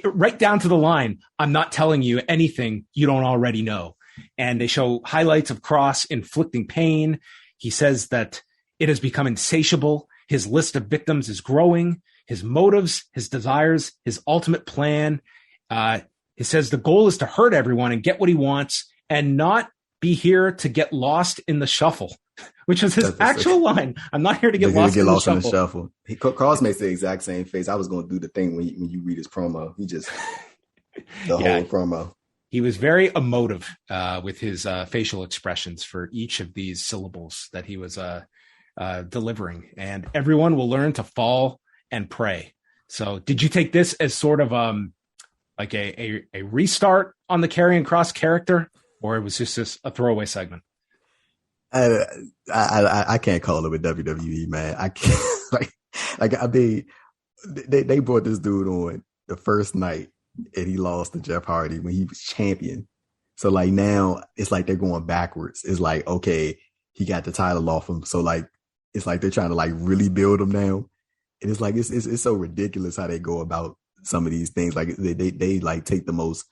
Right down to the line, I'm not telling you anything you don't already know. And they show highlights of Kross inflicting pain. He says that it has become insatiable. His list of victims is growing. His motives, his desires, his ultimate plan. He says the goal is to hurt everyone and get what he wants and not be here to get lost in the shuffle, which is his actual line. I'm not here to get lost in the shuffle. Kross makes the exact same face. I was going to do the thing when you read his promo. He just, whole promo. He was very emotive with his facial expressions for each of these syllables that he was delivering. And everyone will learn to fall and pray. So did you take this as sort of like a restart on the Karrion Kross character? Or it was just a throwaway segment? I can't call it with WWE, man. I can't. I mean, they brought this dude on the first night, and he lost to Jeff Hardy when he was champion. So like now, it's like they're going backwards. It's like, okay, he got the title off him, so like it's like they're trying to like really build him now, and it's like it's so ridiculous how they go about some of these things. Like they like take the most,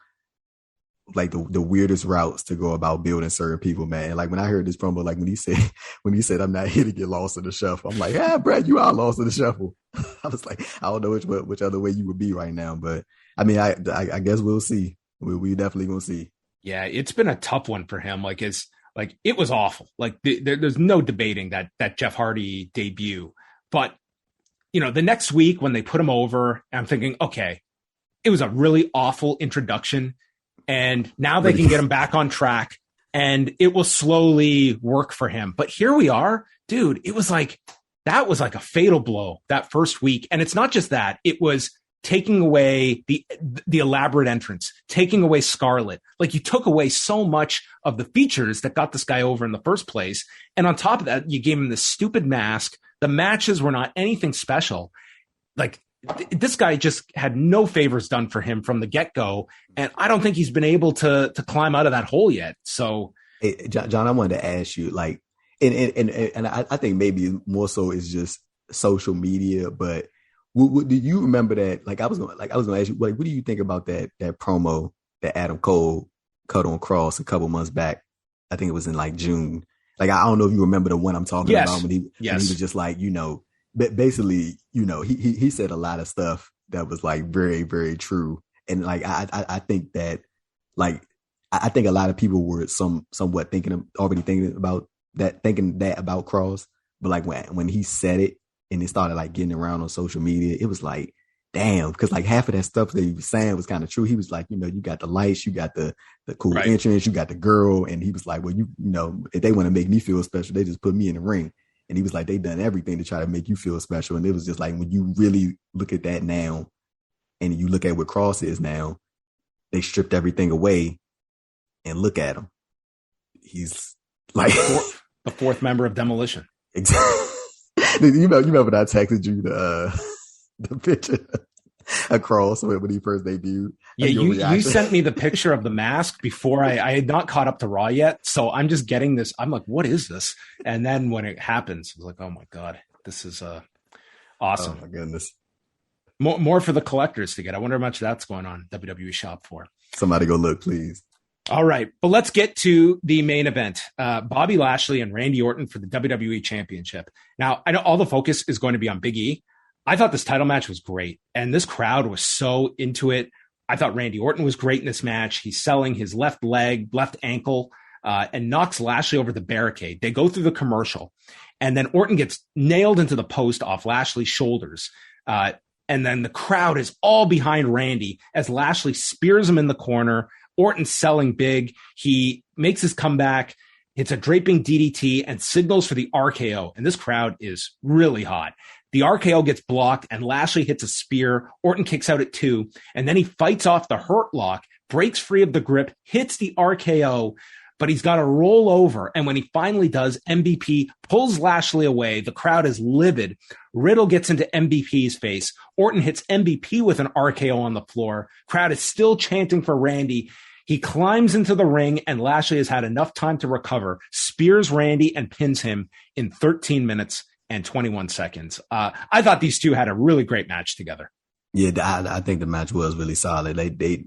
like the weirdest routes to go about building certain people, man. Like when I heard this promo, like when he said I'm not here to get lost in the shuffle, I'm like, Brad, you are lost in the shuffle. I was like, I don't know which other way you would be right now, but I mean, I guess we'll see. We definitely gonna see. Yeah, it's been a tough one for him. Like it was awful. Like there's no debating that Jeff Hardy debut, but the next week when they put him over, I'm thinking, okay, it was a really awful introduction. And now they can get him back on track and it will slowly work for him. But here we are, dude. It was like that was like a fatal blow that first week. And it's not just that, it was taking away the elaborate entrance, taking away Scarlett. Like, you took away so much of the features that got this guy over in the first place. And on top of that, you gave him this stupid mask. The matches were not anything special. Like, this guy just had no favors done for him from the get-go. And I don't think he's been able to climb out of that hole yet. So, hey, John, I wanted to ask you, like, and I think maybe more so is just social media, but do you remember that? Like, I was going to ask you, like, what do you think about that promo that Adam Cole cut on Cross a couple months back? I think it was in like June. Like, I don't know if you remember the one I'm talking about when he was just like, but basically, he said a lot of stuff that was like very, very true. And like, I think that, like, I think a lot of people were somewhat already thinking that about Cross. But like when he said it and it started like getting around on social media, it was like, damn, because like half of that stuff that he was saying was kind of true. He was like, you got the lights, you got the cool entrance, you got the girl. And he was like, well, if they want to make me feel special, they just put me in the ring. And he was like, they done everything to try to make you feel special. And it was just like, when you really look at that now and you look at what Cross is now, they stripped everything away and look at him. He's like the fourth member of Demolition. Exactly. You remember I texted you the picture of Cross when he first debuted? Yeah, you sent me the picture of the mask before I had not caught up to Raw yet. So I'm just getting this. I'm like, what is this? And then when it happens, I was like, oh my God, this is awesome. Oh my goodness. More for the collectors to get. I wonder how much that's going on WWE Shop for. Somebody go look, please. All right, but let's get to the main event. Bobby Lashley and Randy Orton for the WWE Championship. Now, I know all the focus is going to be on Big E. I thought this title match was great, and this crowd was so into it. I thought Randy Orton was great in this match. He's selling his left leg, left ankle, and knocks Lashley over the barricade. They go through the commercial, and then Orton gets nailed into the post off Lashley's shoulders. And then the crowd is all behind Randy as Lashley spears him in the corner. Orton's selling big. He makes his comeback. It's a draping DDT and signals for the RKO. And this crowd is really hot. The RKO gets blocked and Lashley hits a spear. Orton kicks out at 2. And then he fights off the Hurt Lock, breaks free of the grip, hits the RKO, but he's got to roll over. And when he finally does, MVP pulls Lashley away. The crowd is livid. Riddle gets into MVP's face. Orton hits MVP with an RKO on the floor. Crowd is still chanting for Randy. He climbs into the ring, and Lashley has had enough time to recover, spears Randy, and pins him in 13 minutes and 21 seconds. I thought these two had a really great match together. Yeah, I think the match was really solid. They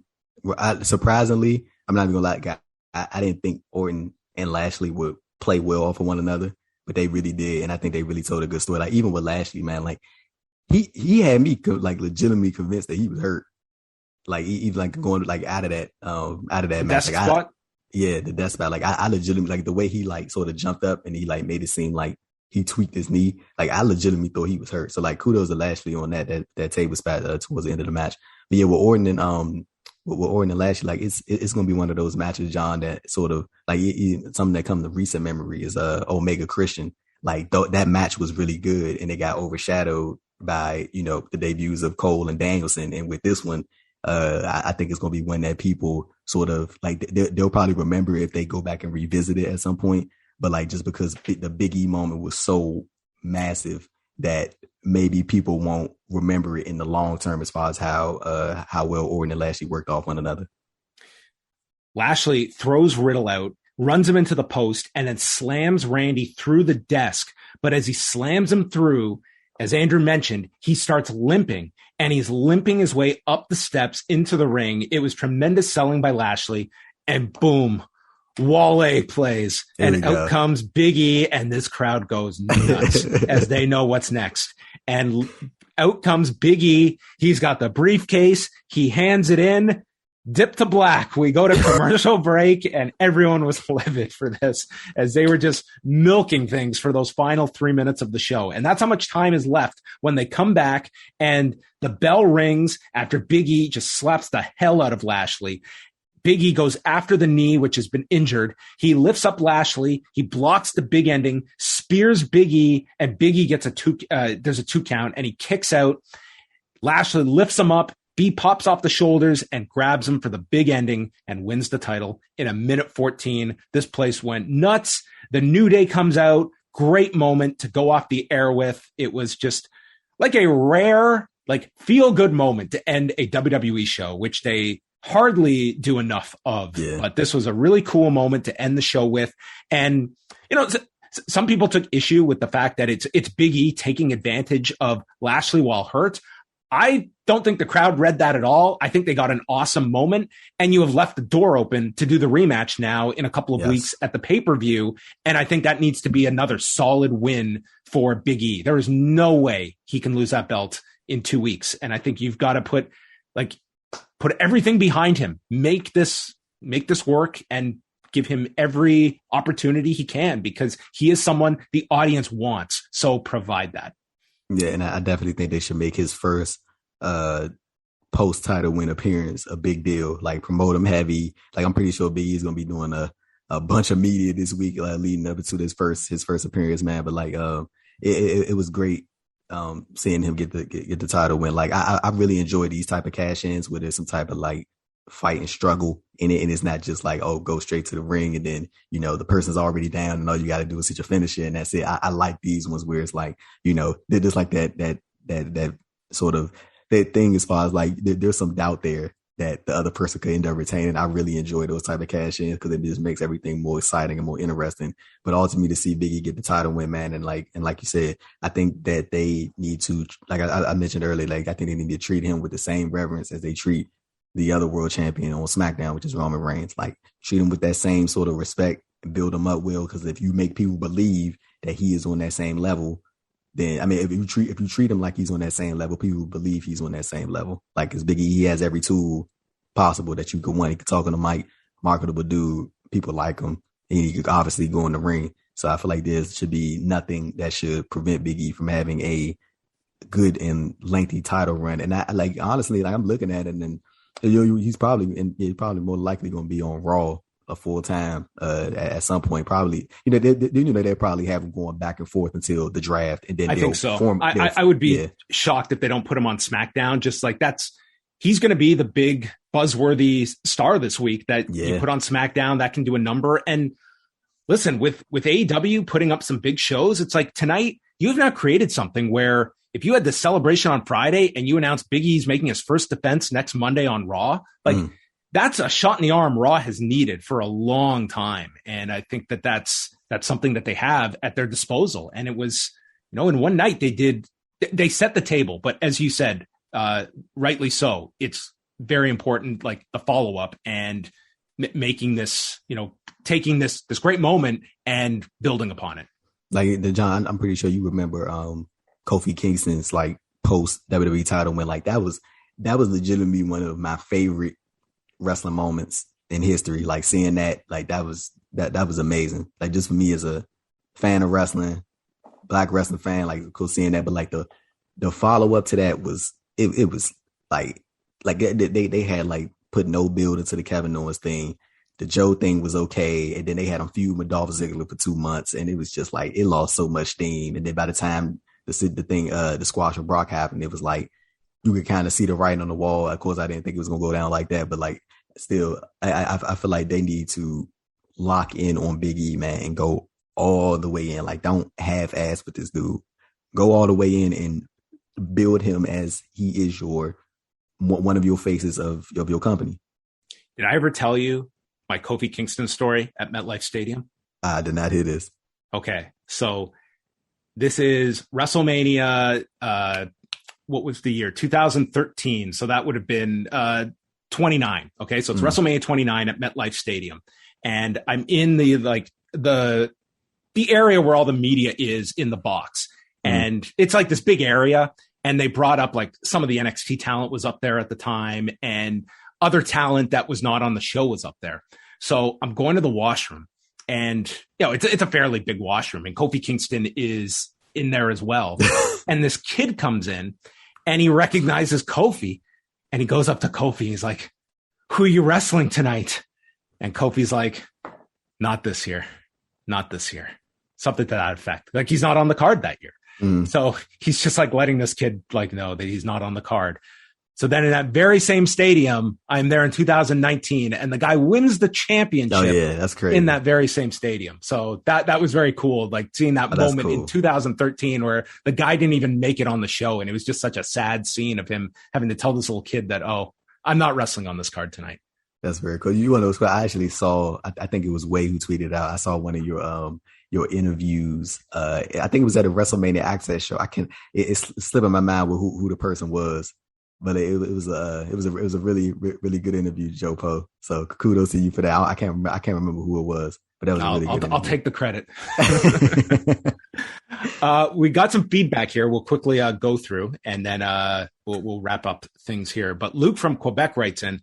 surprisingly, I'm not even gonna lie, I didn't think Orton and Lashley would play well off of one another, but they really did, and I think they really told a good story. Like, even with Lashley, man, like he had me like legitimately convinced that he was hurt. Like, he like going like out of that match. Like, the death spot. Like, I legitimately, like, the way he like sort of jumped up and he like made it seem like he tweaked his knee. Like, I legitimately thought he was hurt. So like, kudos to Lashley on that table spot towards the end of the match. But yeah, with Orton and Lashley, like, it's gonna be one of those matches, John, that sort of like something that comes to recent memory is Omega Christian. Like, that match was really good, and it got overshadowed by the debuts of Cole and Danielson. And with this one, I think it's going to be one that people sort of like, they'll probably remember if they go back and revisit it at some point. But like, just because the Big E moment was so massive that maybe people won't remember it in the long term as far as how well Orton and Lashley worked off one another. Lashley throws Riddle out, runs him into the post, and then slams Randy through the desk. But as he slams him through, as Andrew mentioned, he starts limping, and he's limping his way up the steps into the ring. It was tremendous selling by Lashley, and boom, Wale plays, and out comes Big E, and this crowd goes nuts as they know what's next. And out comes Big E. He's got the briefcase. He hands it in. Dip to black. We go to commercial break, and everyone was livid for this as they were just milking things for those final 3 minutes of the show. And that's how much time is left when they come back and the bell rings after Big E just slaps the hell out of Lashley. Big E goes after the knee, which has been injured. He lifts up Lashley. He blocks the big ending, spears Big E, and Big E gets there's a 2 count, and he kicks out. Lashley lifts him up. B pops off the shoulders and grabs him for the big ending and wins the title in a minute 14. This place went nuts. The New Day comes out. Great moment to go off the air with. It was just like a rare, like feel-good moment to end a WWE show, which they hardly do enough of. Yeah. But this was a really cool moment to end the show with. And, you know, some people took issue with the fact that it's Big E taking advantage of Lashley while hurt. I don't think the crowd read that at all. I think they got an awesome moment, and you have left the door open to do the rematch now in a couple of weeks at the pay-per-view. And I think that needs to be another solid win for Big E. There is no way he can lose that belt in 2 weeks. And I think you've got to put everything behind him, make this work, and give him every opportunity he can, because he is someone the audience wants. So provide that. Yeah, and I definitely think they should make his first post-title win appearance a big deal. Like, promote him heavy. Like, I'm pretty sure Big E's gonna be doing a bunch of media this week, leading up to his first appearance, man. But like, it was great seeing him get the title win. Like, I really enjoy these type of cash-ins where there's some type of like fight and struggle in it, and it's not just like, oh, go straight to the ring and then, you know, the person's already down and all you got to do is hit your finisher and that's it. I like these ones where it's like, you know, they're just like that sort of that thing as far as like there's some doubt there that the other person could end up retaining. I really enjoy those type of cash ins because it just makes everything more exciting and more interesting. But ultimately to see Big E get the title win, man, and like you said, I think that they need to, like I mentioned earlier, like I think they need to treat him with the same reverence as they treat the other world champion on SmackDown, which is Roman Reigns. Like, treat him with that same sort of respect and build him up, Will, because if you make people believe that he is on that same level, then, I mean, if you treat him like he's on that same level, people believe he's on that same level. Like, because Big E, he has every tool possible that you could want. He could talk on the mic, marketable dude, people like him, and he could obviously go in the ring. So I feel like there should be nothing that should prevent Big E from having a good and lengthy title run. And I, like, honestly, like, I'm looking at it and he's probably more likely going to be on Raw a full time at some point. Probably, you know, they probably have him going back and forth until the draft, and then I think so. I would be shocked if they don't put him on SmackDown. Just like he's going to be the big buzzworthy star this week that you put on SmackDown that can do a number. And listen, with AEW putting up some big shows, it's like tonight you have now created something where, if you had the celebration on Friday and you announced Big E's making his first defense next Monday on Raw, like that's a shot in the arm Raw has needed for a long time. And I think that's something that they have at their disposal. And it was, you know, in one night they set the table, but as you said, rightly so, it's very important, like the follow-up and making this, you know, taking this great moment and building upon it. Like John, I'm pretty sure you remember, Kofi Kingston's like post WWE title win. Like that was legitimately one of my favorite wrestling moments in history. Like seeing that, like that was amazing. Like just for me as a fan of wrestling, black wrestling fan, like cool seeing that. But like the follow up to that was it was like they had like put no build into the Kevin Owens thing. The Joe thing was okay, and then they had him feud with Dolph Ziggler for 2 months, and it was just like it lost so much steam. And then by the time the squash with Brock happened, it was like you could kind of see the writing on the wall. Of course, I didn't think it was gonna go down like that, but like still, I feel like they need to lock in on Big E, man, and go all the way in. Like, don't half-ass with this dude. Go all the way in and build him as he is one of your faces of your company. Did I ever tell you my Kofi Kingston story at MetLife Stadium? I did not hear this. Okay, so this is WrestleMania, what was the year? 2013. So that would have been 29. Okay, so it's WrestleMania 29 at MetLife Stadium. And I'm in the area where all the media is in the box. And it's like this big area. And they brought up like some of the NXT talent was up there at the time. And other talent that was not on the show was up there. So I'm going to the washroom. And, you know, it's a fairly big washroom, and Kofi Kingston is in there as well. And this kid comes in and he recognizes Kofi, and he goes up to Kofi. He's like, "Who are you wrestling tonight?" And Kofi's like, "Not this year. Not this year." something to that effect. Like he's not on the card that year. So he's just like letting this kid like know that he's not on the card. So then in that very same stadium, I'm there in 2019 and the guy wins the championship. Oh yeah, that's crazy. In that very same stadium. So that was very cool. Like seeing that moment in 2013 where the guy didn't even make it on the show. And it was just such a sad scene of him having to tell this little kid that, oh, I'm not wrestling on this card tonight. That's very cool. You want to know? I actually saw. I think it was Way who tweeted out. I saw one of your interviews. I think it was at a WrestleMania Access show. It's slipping my mind with who the person was, but it was a really good interview, Joe Poe. So kudos to you for that. I can't remember who it was, but that was a really good interview. I'll take the credit. We got some feedback here. We'll quickly go through and then we'll wrap up things here. But Luke from Quebec writes in,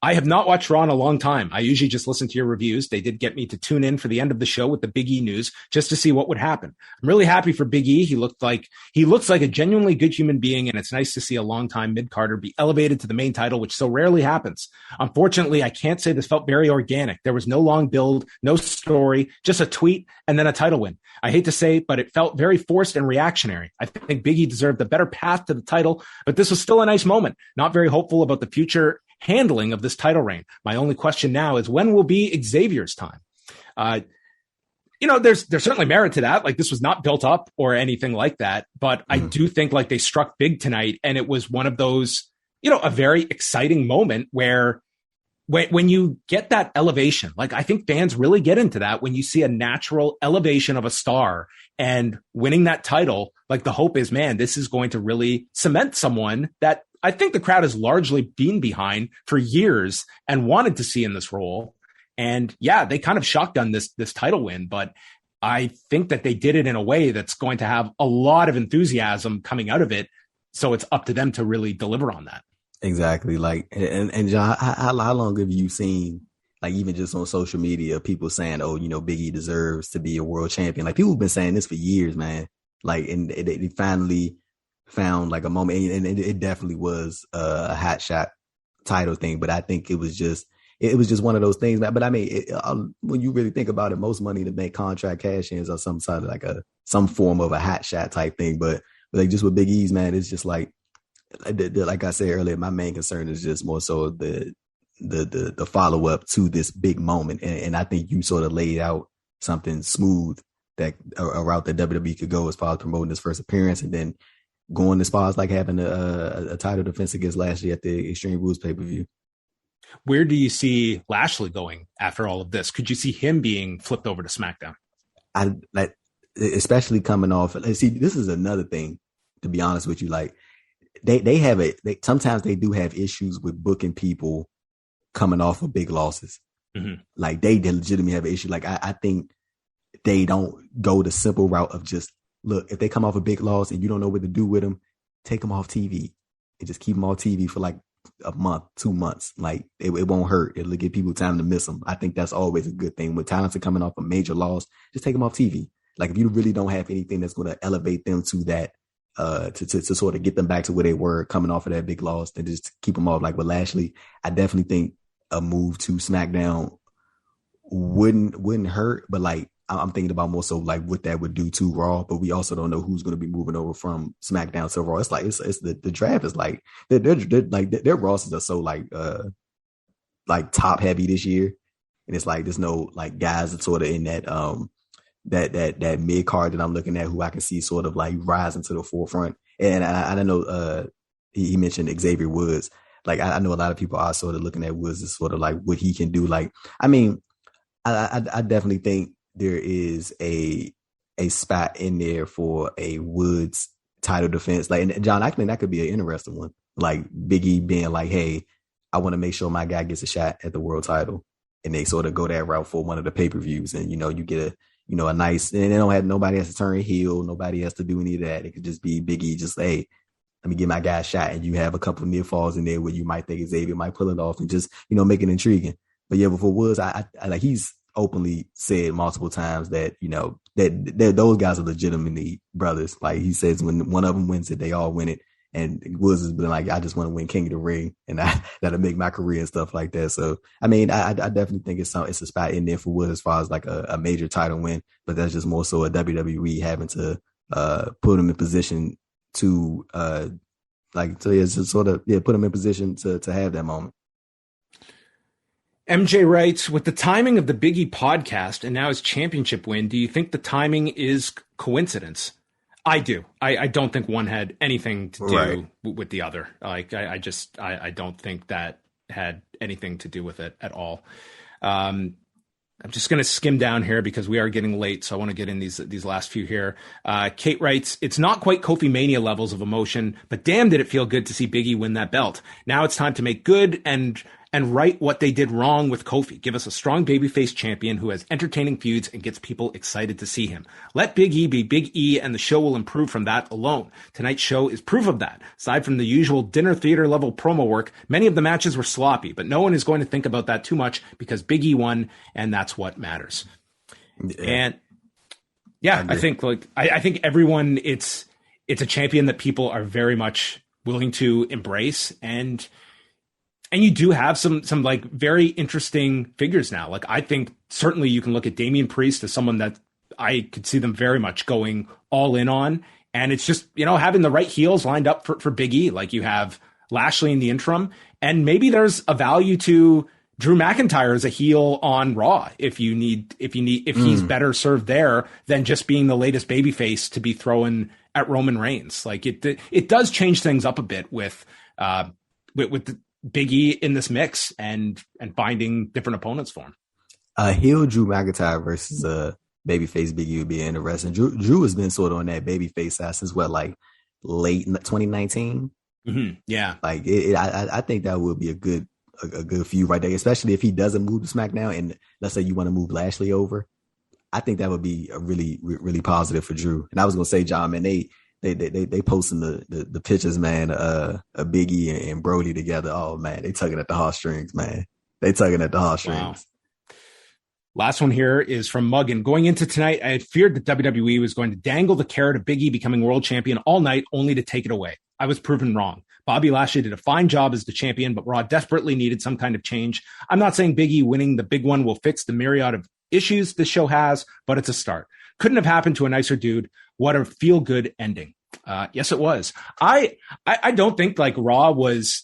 I have not watched Raw in a long time. I usually just listen to your reviews. They did get me to tune in for the end of the show with the Big E news just to see what would happen. I'm really happy for Big E. He looks like a genuinely good human being, and it's nice to see a longtime mid-carder be elevated to the main title, which so rarely happens. Unfortunately, I can't say this felt very organic. There was no long build, no story, just a tweet and then a title win. I hate to say, but it felt very forced and reactionary. I think Big E deserved a better path to the title, but this was still a nice moment. Not very hopeful about the future handling of this title reign. My only question now is when will be Xavier's time? There's certainly merit to that. Like this was not built up or anything like that, but I do think like they struck big tonight and it was one of those, a very exciting moment where when you get that elevation, like I think fans really get into that when you see a natural elevation of a star and winning that title, like the hope is, man, this is going to really cement someone that I think the crowd has largely been behind for years and wanted to see in this role. And yeah, they kind of shotgunned this title win, but I think that they did it in a way that's going to have a lot of enthusiasm coming out of it. So it's up to them to really deliver on that. Exactly. Like, and John, how long have you seen, like even just on social media, people saying, oh, Big E deserves to be a world champion. Like people have been saying this for years, man. Like, and they finally found like a moment, and it definitely was a hot shot title thing, but I think it was just one of those things, man. But I mean, when you really think about it, most money to make contract cash-ins are some sort of like some form of a hot shot type thing. But like just with Big E's, man, it's just like I said earlier, my main concern is just more so the follow up to this big moment, and I think you sort of laid out something smooth that a route that WWE could go as far as promoting his first appearance, and then going as far as like having a title defense against Lashley at the Extreme Rules pay-per-view. Where do you see Lashley going after all of this? Could you see him being flipped over to SmackDown? I like, especially coming off. See, this is another thing, to be honest with you. Like sometimes they do have issues with booking people coming off of big losses. Mm-hmm. Like they legitimately have an issue. Like I think they don't go the simple route of just, look, if they come off a big loss and you don't know what to do with them, take them off TV and just keep them off TV for like a month, 2 months. Like it won't hurt. It'll give people time to miss them. I think that's always a good thing. When talents are coming off a major loss, just take them off TV. Like if you really don't have anything that's going to elevate them to that, to sort of get them back to where they were coming off of that big loss, then just keep them off. Like with Lashley, I definitely think a move to SmackDown wouldn't hurt, but like I'm thinking about more so like what that would do to Raw, but we also don't know who's going to be moving over from SmackDown to Raw. It's like it's the draft is like they're like their rosters are so like top heavy this year, and it's like there's no like guys that sort of in that that mid card that I'm looking at who I can see sort of like rising to the forefront. And I don't know, he mentioned Xavier Woods. Like I know a lot of people are sort of looking at Woods as sort of like what he can do. Like I mean, I definitely think there is a spot in there for a Woods title defense. Like, and John, I think that could be an interesting one. Like Big E being like, hey, I want to make sure my guy gets a shot at the world title. And they sort of go that route for one of the pay-per-views. And, you get a nice, and they don't have, nobody has to turn heel. Nobody has to do any of that. It could just be Big E just, hey, let me get my guy a shot. And you have a couple of near falls in there where you might think Xavier might pull it off and just, make it intriguing. But yeah, before Woods, I like, he's openly said multiple times that, that those guys are legitimately brothers. Like he says when one of them wins it, they all win it. And Woods has been like, I just want to win King of the Ring, and that'll make my career and stuff like that. So, I mean, I definitely think it's a spot in there for Woods as far as like a major title win, but that's just more so a WWE having to put him in position to put him in position to have that moment. MJ writes, with the timing of the Big E podcast and now his championship win, do you think the timing is coincidence? I do. I don't think one had anything to do with the other. Like, I don't think that had anything to do with it at all. I'm just going to skim down here because we are getting late, so I want to get in these last few here. Kate writes, it's not quite Kofi Mania levels of emotion, but damn did it feel good to see Big E win that belt. Now it's time to make good and right what they did wrong with Kofi. Give us a strong babyface champion who has entertaining feuds and gets people excited to see him. Let Big E be Big E, and the show will improve from that alone. Tonight's show is proof of that. Aside from the usual dinner theater level promo work, many of the matches were sloppy, but no one is going to think about that too much because Big E won, and that's what matters. Yeah. And yeah, I think everyone, it's a champion that people are very much willing to embrace, and you do have some like very interesting figures now. Like, I think certainly you can look at Damian Priest as someone that I could see them very much going all in on. And it's just, having the right heels lined up for Big E. Like, you have Lashley in the interim, and maybe there's a value to Drew McIntyre as a heel on Raw if he's better served there than just being the latest babyface to be thrown at Roman Reigns. Like, it does change things up a bit with the Big E in this mix and finding different opponents for him. Heel Drew McIntyre versus babyface Big E would be interesting. Drew has been sort of on that babyface side since late 2019. Mm-hmm. Yeah, like I think that would be a good feud right there, especially if he doesn't move to SmackDown. And let's say you want to move Lashley over, I think that would be a really, really positive for Drew. And I was gonna say, John, man, they posting the pictures, man, a Big E and Brody together. Oh man, they tugging at the heartstrings, man. They tugging at the heartstrings. Wow. Last one here is from Muggin. Going into tonight, I had feared that WWE was going to dangle the carrot of Big E becoming world champion all night, only to take it away. I was proven wrong. Bobby Lashley did a fine job as the champion, but Raw desperately needed some kind of change. I'm not saying Big E winning the big one will fix the myriad of issues this show has, but it's a start. Couldn't have happened to a nicer dude. What a feel-good ending. Yes, it was. I don't think like Raw was.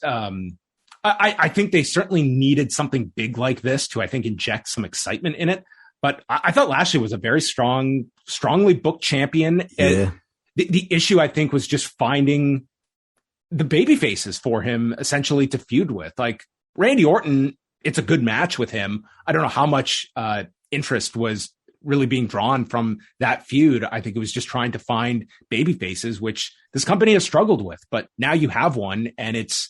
I think they certainly needed something big like this to, I think, inject some excitement in it. But I thought Lashley was a very strongly booked champion. Yeah. The issue, I think, was just finding the baby faces for him essentially to feud with. Like Randy Orton, it's a good match with him. I don't know how much interest was really being drawn from that feud. I think it was just trying to find baby faces, which this company has struggled with. But now you have one, and it's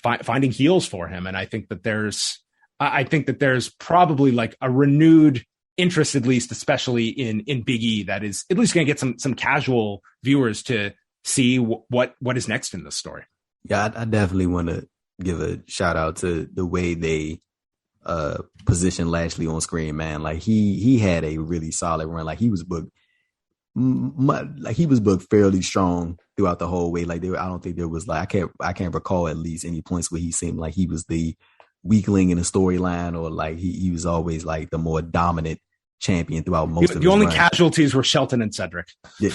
finding heels for him. And I think that there's probably like a renewed interest, at least, especially in Big E, that is at least going to get some casual viewers to see what is next in this story. Yeah, I definitely want to give a shout out to the way they position Lashley on screen, man. Like he had a really solid run. Like he was booked fairly strong throughout the whole way. Like I don't think there was like I can't recall at least any points where he seemed like he was the weakling in the storyline, or like he was always like the more dominant champion throughout most of his the only run. Casualties were Shelton and Cedric. Yeah,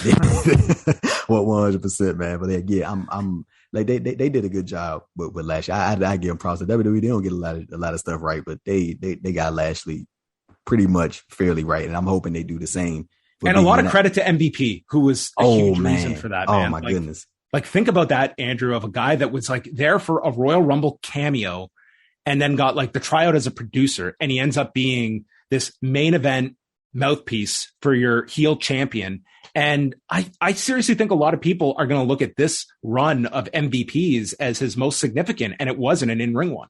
100%, man. But yeah, I'm like they did a good job with Lashley. I give them props to WWE. They don't get a lot of stuff right, but they got Lashley pretty much fairly right, and I'm hoping they do the same. And a lot of credit to MVP, who was a huge reason for that, man. Oh, my goodness. Like, think about that, Andrew, of a guy that was, like, there for a Royal Rumble cameo and then got, like, the tryout as a producer, and he ends up being this main event mouthpiece for your heel champion. And I seriously think a lot of people are going to look at this run of MVPs as his most significant, and it wasn't an in-ring one.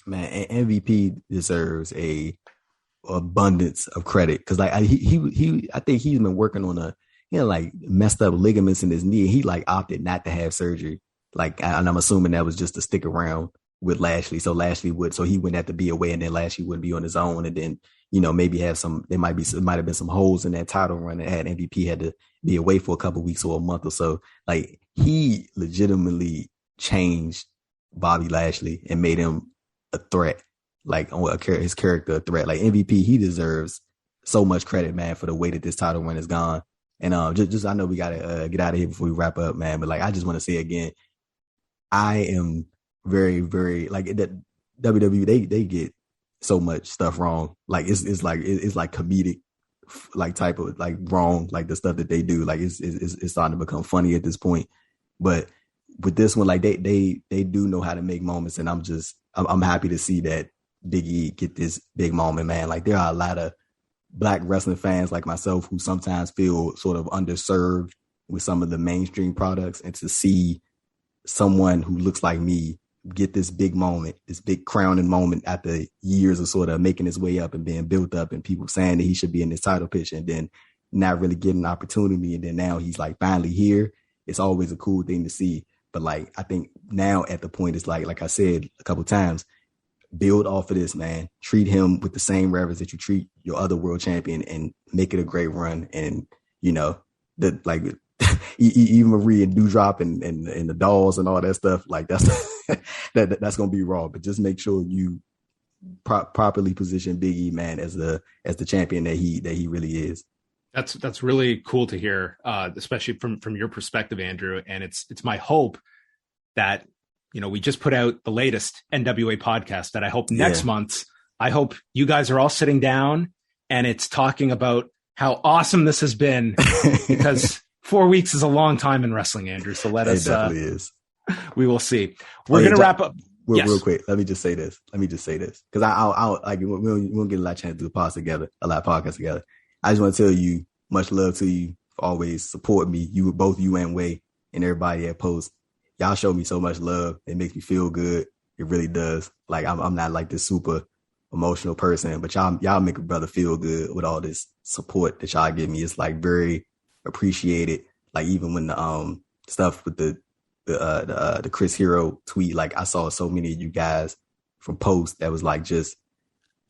Man, MVP deserves a abundance of credit, because like I think he's been working on like messed up ligaments in his knee. He like opted not to have surgery, like, and I'm assuming that was just to stick around with Lashley, so he wouldn't have to be away, and then Lashley wouldn't be on his own, and then maybe have there might have been some holes in that title run that had MVP had to be away for a couple of weeks or a month or so. Like he legitimately changed Bobby Lashley and made him a threat, like his character a threat. Like MVP, he deserves so much credit, man, for the way that this title run has gone. And just I know we gotta get out of here before we wrap up, man. But like, I just want to say again, I am very, very like that. WWE, they get so much stuff wrong. Like it's like comedic, like type of like wrong, like the stuff that they do. Like it's starting to become funny at this point. But with this one, like they do know how to make moments, and I'm happy to see that Big E get this big moment, man. Like there are a lot of Black wrestling fans like myself who sometimes feel sort of underserved with some of the mainstream products, and to see someone who looks like me get this big moment, this big crowning moment after years of sort of making his way up and being built up and people saying that he should be in this title picture and then not really getting an opportunity. And then now he's like finally here. It's always a cool thing to see. But like, I think now at the point, it's like I said a couple times, build off of this, man. Treat him with the same reverence that you treat your other world champion and make it a great run. And, you know, even Marie and Dewdrop and the dolls and all that stuff, like that's that's going to be raw. But just make sure you properly position Big E, man, as the champion that he really is. That's really cool to hear, especially from your perspective, Andrew. And it's my hope that, you know, we just put out the latest NWA podcast that I hope next month, I hope you guys are all sitting down and it's talking about how awesome this has been, because 4 weeks is a long time in wrestling, Andrew. So let us, it definitely is. We will see. We're going to wrap up. Real quick. Let me just say this. Cause I'll like, we won't get a lot of chance to do a lot of podcasts together. I just want to tell you, much love to you for always supporting me. Both you and Way and everybody at Post. Y'all show me so much love. It makes me feel good. It really does. Like I'm not like this super emotional person, but y'all make a brother feel good with all this support that y'all give me. It's like very appreciated. Like even when the stuff with the Chris Hero tweet, like I saw so many of you guys from Post that was like just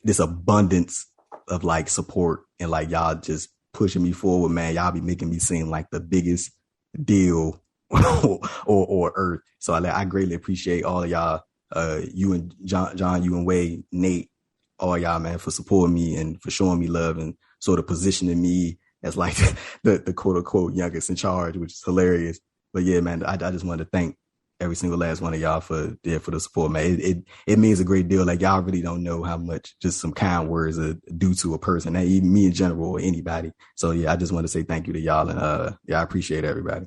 this abundance of like support and like y'all just pushing me forward, man. Y'all be making me seem like the biggest deal or earth. So I greatly appreciate all of y'all, you and John, you and Wade, Nate, all y'all, man, for supporting me and for showing me love and sort of positioning me as like the quote unquote youngest in charge, which is hilarious. But yeah, man, I just wanted to thank every single last one of y'all for the support, man. It means a great deal. Like y'all really don't know how much just some kind words are due to a person, even me in general or anybody. So yeah, I just want to say thank you to y'all, and I appreciate everybody.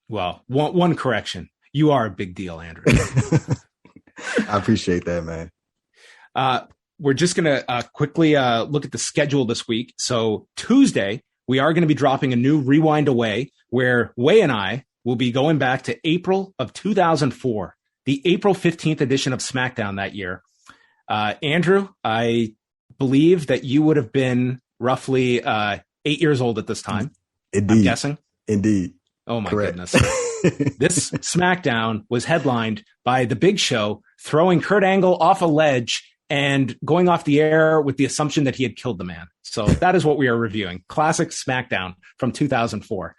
Well, one correction. You are a big deal, Andrew. I appreciate that, man. We're just going to quickly look at the schedule this week. So Tuesday, we are going to be dropping a new Rewind Away, where Way and I will be going back to April of 2004, the April 15th edition of SmackDown that year. Andrew, I believe that you would have been roughly 8 years old at this time. Indeed. I'm guessing. Indeed. Oh, my Correct. goodness. This SmackDown was headlined by The Big Show throwing Kurt Angle off a ledge and going off the air with the assumption that he had killed the man. So that is what we are reviewing. Classic SmackDown from 2004.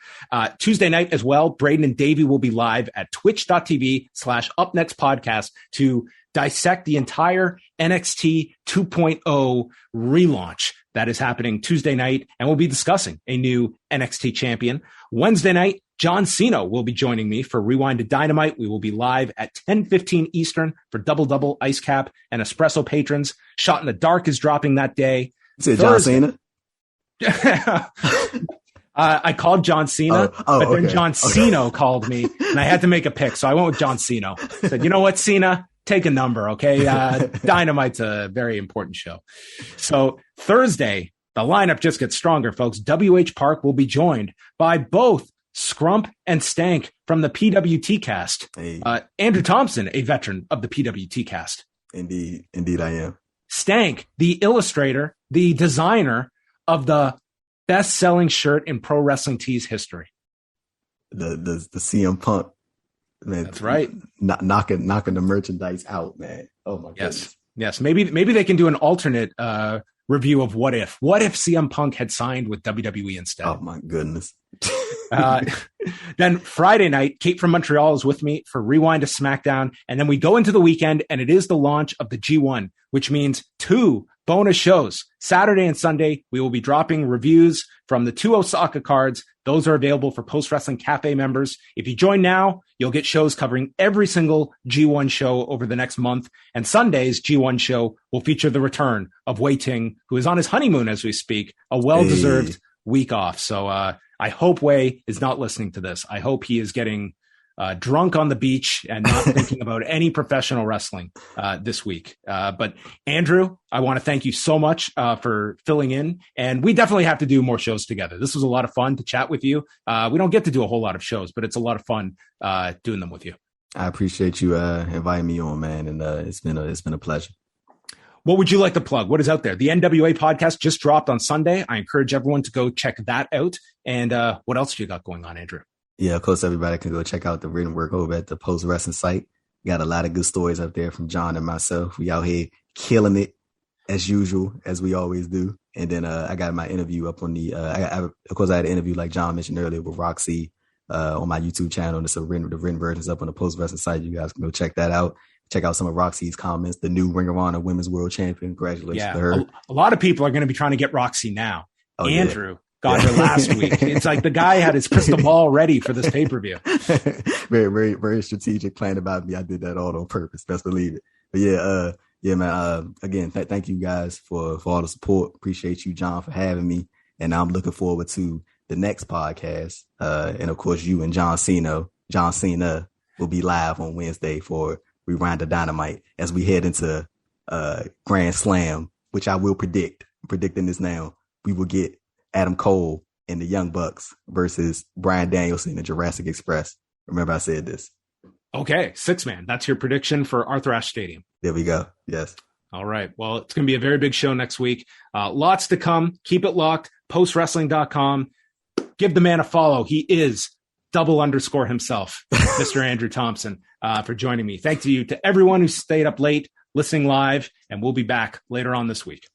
Tuesday night as well, Braden and Davey will be live at twitch.tv/upnextpodcast to dissect the entire NXT 2.0 relaunch that is happening Tuesday night, and we'll be discussing a new NXT champion. Wednesday night, John Cena will be joining me for Rewind to Dynamite. We will be live at 10:15 Eastern for Double Ice Cap and Espresso patrons. Shot in the Dark is dropping that day. John Cena? I called John Cena, but then okay. John Cena called me, and I had to make a pick, so I went with John Cena. Said, you know what, Cena? Take a number, okay? Dynamite's a very important show. So Thursday, the lineup just gets stronger, folks. WH Park will be joined by both Scrump and Stank from the PWT cast. Hey. Andrew Thompson, a veteran of the PWT cast. Indeed I am. Stank, the illustrator, the designer of the best-selling shirt in Pro Wrestling Tees history. The CM Punk, man. That's right. Knocking the merchandise out, man. Oh my goodness. Yes. Maybe they can do an alternate review of what if CM Punk had signed with WWE instead. Oh my goodness. Then Friday night, Kate from Montreal is with me for Rewind to SmackDown. And then we go into the weekend, and it is the launch of the G1, which means 2 bonus shows. Saturday and Sunday, we will be dropping reviews from the 2 Osaka cards. Those are available for Post Wrestling Cafe members. If you join now, you'll get shows covering every single G1 show over the next month. And Sunday's G1 show will feature the return of Wei Ting, who is on his honeymoon as we speak, a well-deserved week off. So I hope Wei is not listening to this. I hope he is getting drunk on the beach and not thinking about any professional wrestling this week. But Andrew, I want to thank you so much for filling in. And we definitely have to do more shows together. This was a lot of fun to chat with you. We don't get to do a whole lot of shows, but it's a lot of fun doing them with you. I appreciate you inviting me on, man. And it's been a pleasure. What would you like to plug? What is out there? The NWA podcast just dropped on Sunday. I encourage everyone to go check that out. And what else do you got going on, Andrew? Yeah, of course, everybody can go check out the written work over at the Post Wrestling site. Got a lot of good stories up there from John and myself. We out here killing it as usual, as we always do. And then I got my interview up on the of course, I had an interview like John mentioned earlier with Roxy on my YouTube channel. And the written version's up on the Post Wrestling site. You guys can go check that out. Check out some of Roxy's comments. The new Ring of Honor Women's World Champion. Congratulations to her. A lot of people are going to be trying to get Roxy now. Oh, Andrew got her last week. It's like the guy had his crystal ball ready for this pay-per-view. Very, very, very strategic plan about me. I did that all on purpose. Best believe it. But yeah, man. Again, thank you guys for all the support. Appreciate you, John, for having me. And I'm looking forward to the next podcast. And of course, you and John Cena will be live on Wednesday for Rewind to Dynamite as we head into Grand Slam, which I will predict. I'm predicting this now. We will get Adam Cole and the Young Bucks versus Bryan Danielson and Jurassic Express. Remember I said this. Okay, 6-man. That's your prediction for Arthur Ashe Stadium. There we go. Yes. All right. Well, it's going to be a very big show next week. Lots to come. Keep it locked. Postwrestling.com. Give the man a follow. He is __ himself, Mr. Andrew Thompson, for joining me. Thank you to everyone who stayed up late listening live, and we'll be back later on this week.